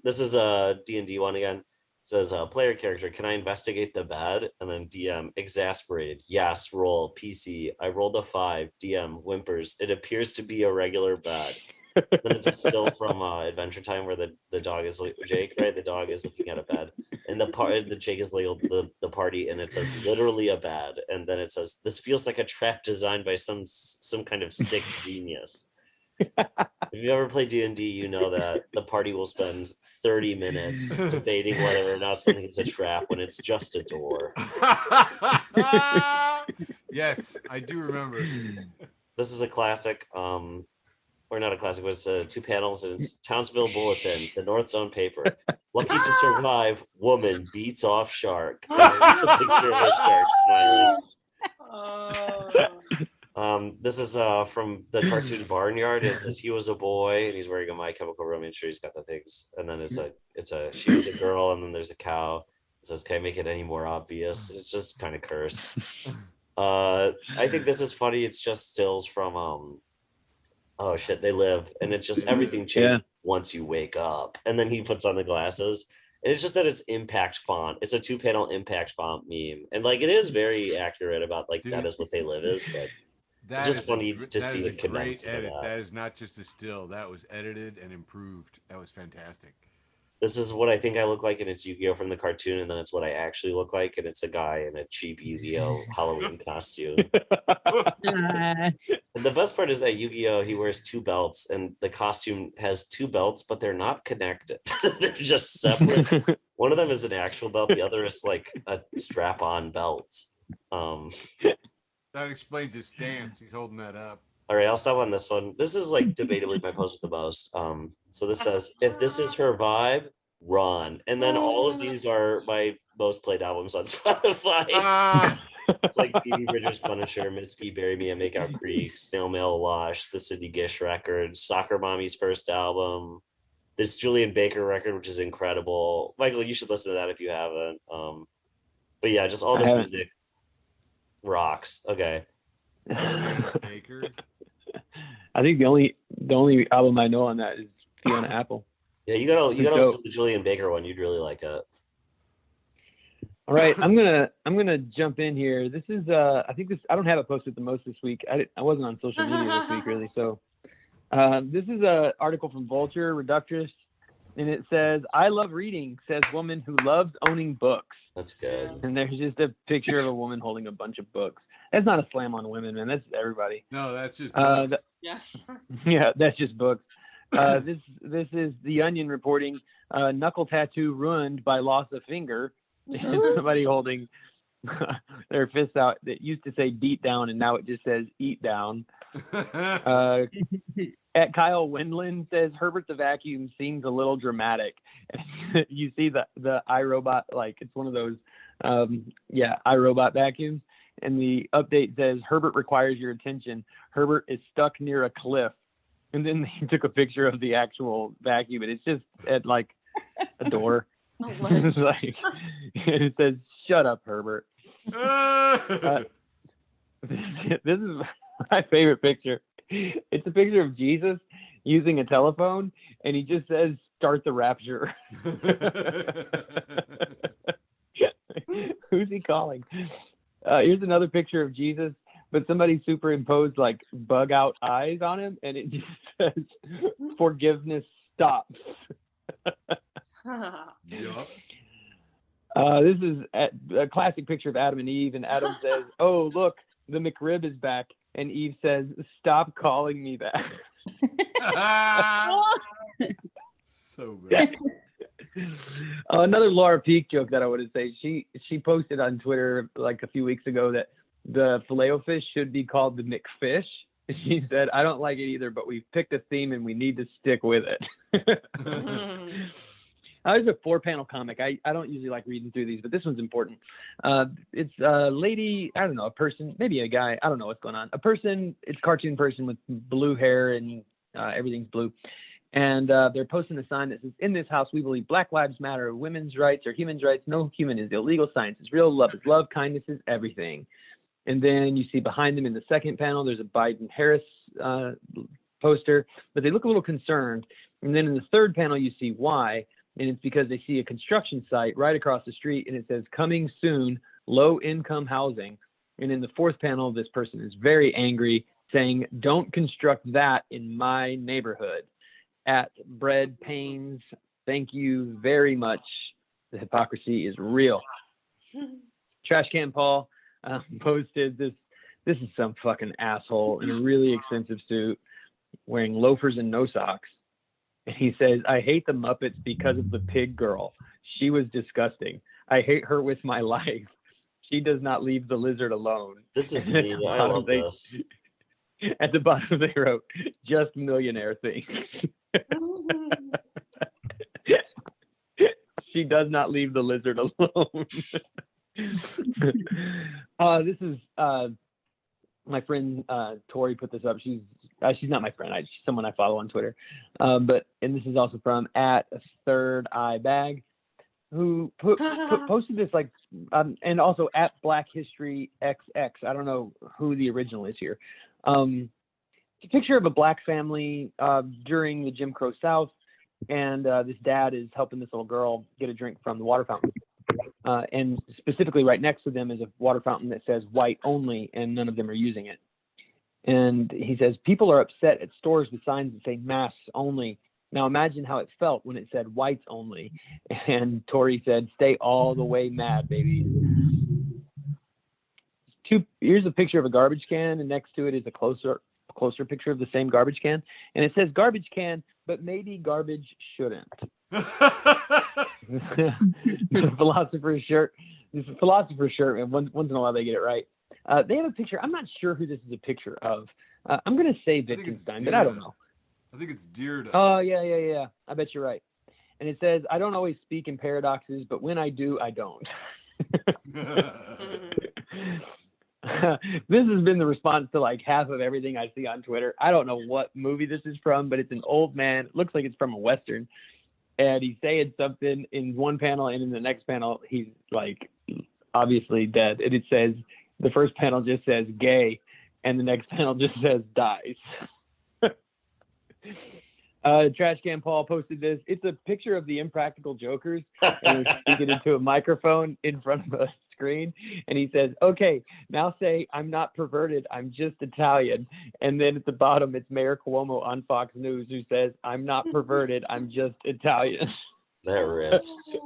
This is a D&D one again. It says, player character, "Can I investigate the bed?" And then DM, exasperated, "Yes, roll." PC, "I rolled a 5. DM, whimpers, "It appears to be a regular bed." Then it's a still from Adventure Time where the dog is Jake, right? The dog is looking at a bed, and the Jake is labeled the party, and it says literally a bed, and then it says, "This feels like a trap designed by some kind of sick genius." If you ever play D&D, you know that the party will spend 30 minutes debating whether or not something is a trap when it's just a door. Yes, I do remember. This is a classic, or not a classic, but it's 2 panels, and it's Townsville Bulletin, the North Zone paper. "Lucky to survive, woman beats off shark." Shark smiling. This is from the cartoon Barnyard. It says, "He was a boy," and he's wearing a My Chemical Romance shirt. He's got the things, and then it's a "She was a girl," and then there's a cow. It says, "Can I make it any more obvious?" It's just kind of cursed. I think this is funny. It's just stills from Oh Shit, They Live, and it's just everything changed once you wake up, and then he puts on the glasses. And it's just that it's impact font. It's a 2-panel impact font meme, and like it is very accurate about like that is what they live is, but. It's just funny to see the great edit. that. That is not just a still. That was edited and improved. That was fantastic. This is what I think I look like, and it's Yu-Gi-Oh from the cartoon, and then it's what I actually look like, and it's a guy in a cheap Yu-Gi-Oh Halloween costume. And the best part is that Yu-Gi-Oh, he wears 2 belts, and the costume has 2 belts, but they're not connected. They're just separate. One of them is an actual belt. The other is like a strap-on belt. That explains his stance. He's holding that up. All right, I'll stop on this one. This is like debatably my post with the most. So this says, "If this is her vibe, run." And then all of these are my most played albums on Spotify. It's like Phoebe Bridgers' Punisher, Mitski, Bury Me at Makeout Creek, Snail Mail Wash, the Sidney Gish record, Soccer Mommy's first album, this Julian Baker record, which is incredible. Michael, you should listen to that if you haven't. But yeah, just all this music rocks. Okay. Baker. I think the only album I know on that is Fiona Apple. Yeah, you gotta listen to the Julian Baker one. You'd really like it. All right, I'm gonna jump in here. This is I don't have it posted the most this week. I wasn't on social media this week really, so this is a article from Vulture Reductress, and it says, "I love reading," says woman who loves owning books. That's good. And there's just a picture of a woman holding a bunch of books. That's not a slam on women, man. That's everybody. No, that's just books. Yeah, that's just books. This is The Onion reporting, knuckle tattoo ruined by loss of finger. Somebody holding their fists out that used to say beat down, and now it just says eat down. At Kyle Wendland says, "Herbert the vacuum seems a little dramatic." You see the iRobot, like it's one of those iRobot vacuums. And the update says, "Herbert requires your attention. Herbert is stuck near a cliff." And then he took a picture of the actual vacuum, and it's just at like a door. It's like, and it says, "Shut up, Herbert." This is my favorite picture. It's a picture of Jesus using a telephone, and he just says, "Start the rapture." Who's he calling? Here's another picture of Jesus, but somebody superimposed like bug out eyes on him, and it just says, "Forgiveness stops." Yup. This is a classic picture of Adam and Eve, and Adam says, "Oh, look, the McRib is back," and Eve says, "Stop calling me that." So bad. Another Laura Peak joke that I want to say. She posted on Twitter like a few weeks ago that the Filet-O-Fish should be called the McFish. She said, "I don't like it either, but we've picked a theme and we need to stick with it." There's a 4-panel comic. I don't usually like reading through these, but this one's important. It's a lady, I don't know, a person, maybe a guy, I don't know what's going on. A person, it's a cartoon person with blue hair and everything's blue. And they're posting a sign that says, "In this house, we believe Black Lives Matter, women's rights are human rights. No human is illegal. Science is real. Love is love. Kindness is everything." And then you see behind them in the second panel, there's a Biden-Harris poster, but they look a little concerned. And then in the third panel, you see why. And it's because they see a construction site right across the street, and it says, "Coming soon, low-income housing." And in the fourth panel, this person is very angry, saying, "Don't construct that in my neighborhood." At Bread Pains, thank you very much. The hypocrisy is real. Trash Can Paul posted this. This is some fucking asshole in a really expensive suit, wearing loafers and no socks. And he says, "I hate the Muppets because of the pig girl. She was disgusting. I hate her with my life. She does not leave the lizard alone." This is And at me. the I bottom love this. At the bottom they wrote, "Just millionaire things." She does not leave the lizard alone. This is my friend Tori put this up. She's not my friend. She's someone I follow on Twitter. And this is also from @ThirdEyeBag, who posted this like, and also @BlackHistoryXX. I don't know who the original is here. It's a picture of a black family during the Jim Crow South, and this dad is helping this little girl get a drink from the water fountain. And specifically right next to them is a water fountain that says "white only," and none of them are using it. And he says, "People are upset at stores with signs that say masks only. Now imagine how it felt when it said whites only." And Tori said, "Stay all the way mad, baby." Here's a picture of a garbage can, and next to it is a closer picture of the same garbage can. And it says "garbage can, but maybe garbage shouldn't." The philosopher's shirt. This is a philosopher's shirt, and once in a while they get it right. They have a picture. I'm not sure who this is a picture of. I'm going to say Wittgenstein, but I don't know. I think it's Deerda. Oh, yeah. I bet you're right. And it says, "I don't always speak in paradoxes, but when I do, I don't." This has been the response to like half of everything I see on Twitter. I don't know what movie this is from, but it's an old man. It looks like it's from a Western. And he's saying something in one panel, and in the next panel, he's like obviously dead. And it says, the first panel just says "gay," and the next panel just says "dies." Trash Can Paul posted this. It's a picture of the Impractical Jokers, and they're speaking into a microphone in front of a screen. And he says, "Okay, now say I'm not perverted, I'm just Italian." And then at the bottom, it's Mayor Cuomo on Fox News who says, "I'm not perverted, I'm just Italian." That rips.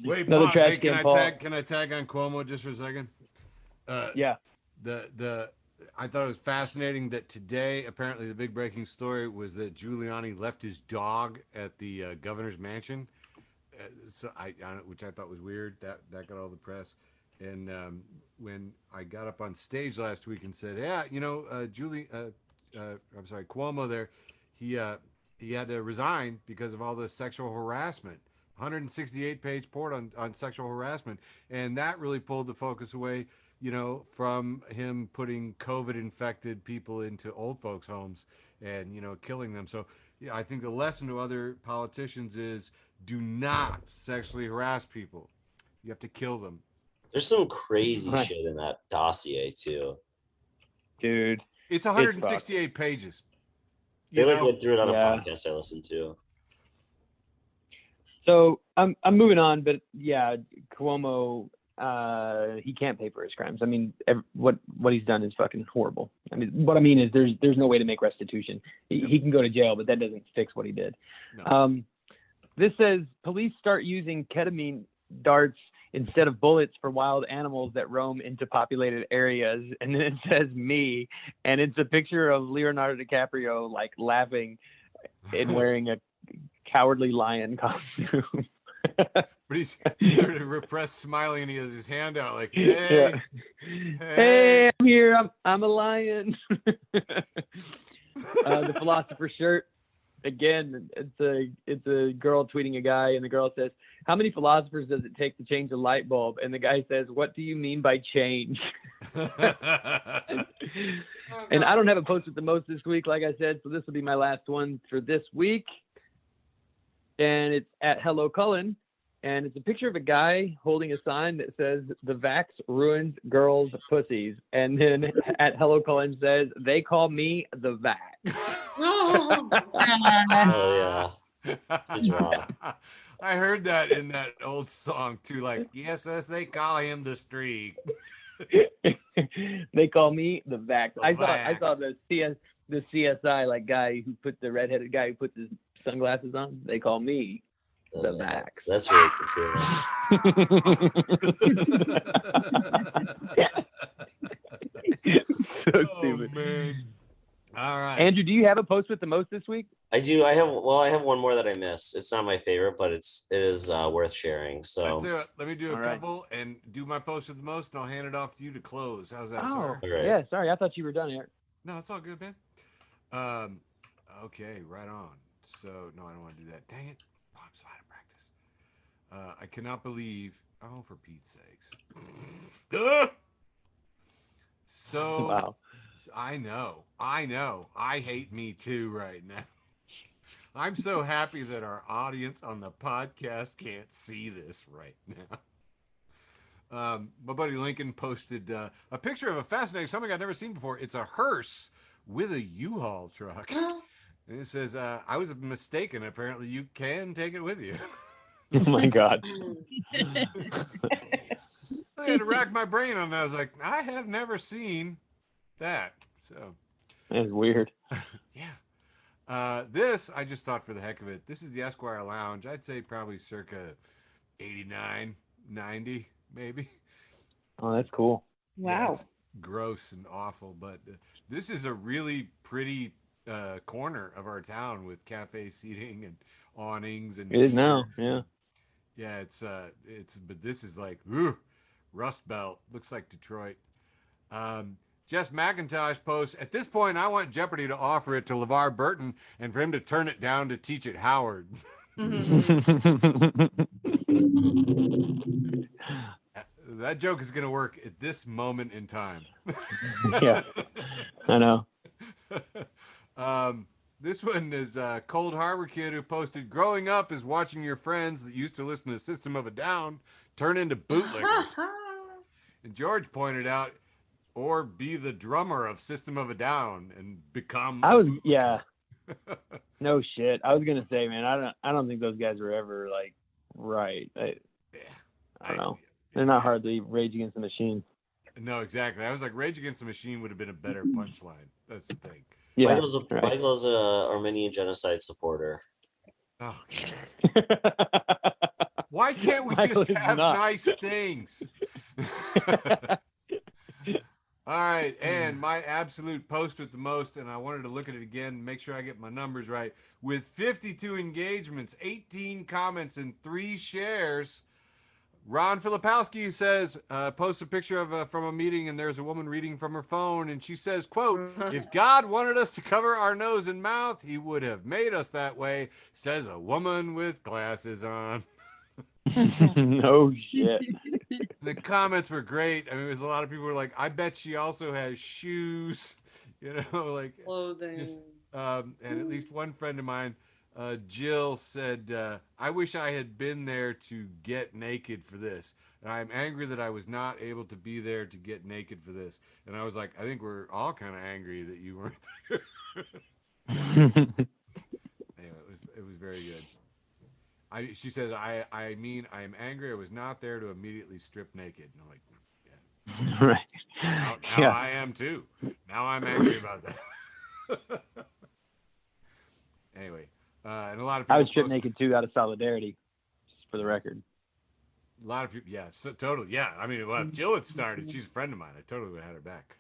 Wait, Another Bob, Trash hey, Can Paul. can I tag on Cuomo just for a second? Yeah. I thought it was fascinating that today, apparently, the big breaking story was that Giuliani left his dog at the governor's mansion. Which I thought was weird. That got all the press. And when I got up on stage last week and said, "Yeah, Cuomo there, he had to resign because of all the sexual harassment." 168-page report on sexual harassment, and that really pulled the focus away you know, from him putting COVID infected people into old folks' homes and, you know, killing them. So, yeah, I think the lesson to other politicians is do not sexually harass people. You have to kill them. There's some crazy Right. shit in that dossier too. Dude. It's 168 pages. They You like know? went through it on a Yeah. podcast I listened to. So I'm moving on, but yeah, Cuomo, he can't pay for his crimes. I mean, what he's done is fucking horrible. I mean, what I mean is there's no way to make restitution. He can go to jail, but that doesn't fix what he did. No. This says police start using ketamine darts instead of bullets for wild animals that roam into populated areas. And then it says me, and it's a picture of Leonardo DiCaprio like laughing and wearing a cowardly lion costume. But he's sort of repressed smiling and he has his hand out like, hey, Yeah. Hey, I'm here. I'm a lion. The philosopher's shirt. Again, it's a girl tweeting a guy, and the girl says, "How many philosophers does it take to change a light bulb?" And the guy says, "What do you mean by change?" And I don't have a post with the most this week, like I said, so this will be my last one for this week. And it's at Hello Cullen, and it's a picture of a guy holding a sign that says "The vax ruins girls' pussies," and then at Hello Cullen says, "They call me the vax." Oh, Oh yeah. It's wrong. I heard that in that old song too, like, yes, as they call him the streak. They call me the vax. The I saw vax. the CSI like guy who put the redheaded guy who put his sunglasses on. They call me the vax. That's really concerning. So Oh, stupid. man. All right. Andrew, do you have a post with the most this week? I do. I have one more that I missed. It's not my favorite, but it is worth sharing. So Let me do a All right. couple and do my post with the most, and I'll hand it off to you to close. How's that, Oh, sir? All right. yeah. Sorry, I thought you were done, Eric. No, it's all good, man. Okay, right on. So, no, I don't want to do that. Dang it. Oh, I'm so out of practice. I cannot believe. Oh, for Pete's sakes. So, Wow. I know. I hate me too right now. I'm so happy that our audience on the podcast can't see this right now. My buddy Lincoln posted a picture of a fascinating something I've never seen before. It's a hearse with a U-Haul truck. And it says, I was mistaken. Apparently, you can take it with you. Oh my God. I had to rack my brain on that. I was like, I have never seen that. So, That's weird. yeah. This, I just thought for the heck of it, this is the Esquire Lounge. I'd say probably circa 89, 90, maybe. Oh, that's cool. Yeah, Wow. it's gross and awful, but this is a really pretty corner of our town with cafe seating and awnings and It is now. heaters. Yeah. Yeah, but this is like, ooh, Rust Belt. Looks like Detroit. Jess McIntosh posts, at this point, I want Jeopardy to offer it to LeVar Burton and for him to turn it down to teach at Howard. That joke is going to work at this moment in time. Yeah, I know. This one is Cold Harbor Kid who posted, growing up is watching your friends that used to listen to System of a Down turn into bootleggers. And George pointed out, or be the drummer of System of a Down and become. Yeah. No shit. I was gonna say, man, I don't think those guys were ever like right. I don't know. They're not hardly Rage Against the Machine. No, exactly. I was like, Rage Against the Machine would have been a better punchline. That's the thing. Yeah. Michael's a Armenian genocide supporter. Oh, God. Why can't we Michael just is have not. nice things? All right, and my absolute post with the most, and I wanted to look at it again, make sure I get my numbers right. With 52 engagements, 18 comments, and 3 shares, Ron Filipowski says, posts a picture of from a meeting, and there's a woman reading from her phone, and she says, quote, if God wanted us to cover our nose and mouth, he would have made us that way, says a woman with glasses on. No shit. The comments were great. I mean, it was a lot of people were like, "I bet she also has shoes," like Clothing. and at least one friend of mine, Jill, said, "I wish I had been there to get naked for this. And I'm angry that I was not able to be there to get naked for this." And I was like, I think we're all kind of angry that you weren't there. Anyway, it was very good. She says, I mean, I am angry I was not there to immediately strip naked. And I'm like, yeah. Right. Now Yeah. I am too. Now I'm angry about that. Anyway, and a lot of people I was stripped posted- naked too out of solidarity, just for the record. A lot of people, yeah, so totally, yeah. I mean, well, if Jill had started, she's a friend of mine. I totally would have had her back.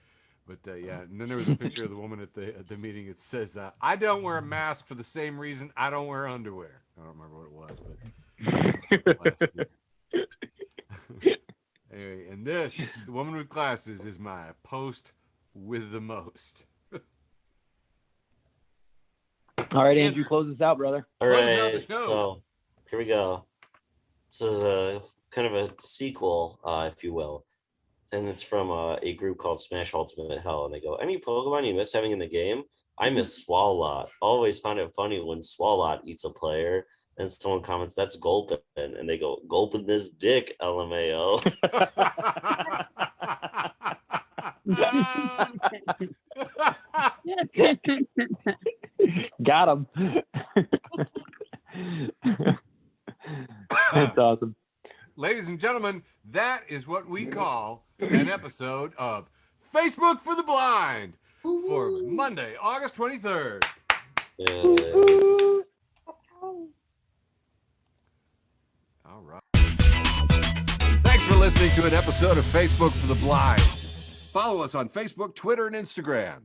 But yeah, and then there was a picture of the woman at the meeting. It says, "I don't wear a mask for the same reason I don't wear underwear." I don't remember what it was, but anyway, and this, the woman with glasses, is my post with the most. All right, Andrew, close us out, brother. All Closing out the right, show. so here we go. This is a kind of a sequel, if you will, and it's from a group called Smash Ultimate Hell, and they go, "Any Pokemon you miss having in the game? I miss Swalot. Always found it funny when Swalot eats a player." And someone comments, "That's Gulpin," and they go, "Gulpin this dick, LMAO." Got him. That's awesome. Ladies and gentlemen, that is what we call an episode of Facebook for the Blind for Monday, August 23rd. All right. Thanks for listening to an episode of Facebook for the Blind. Follow us on Facebook, Twitter, and Instagram.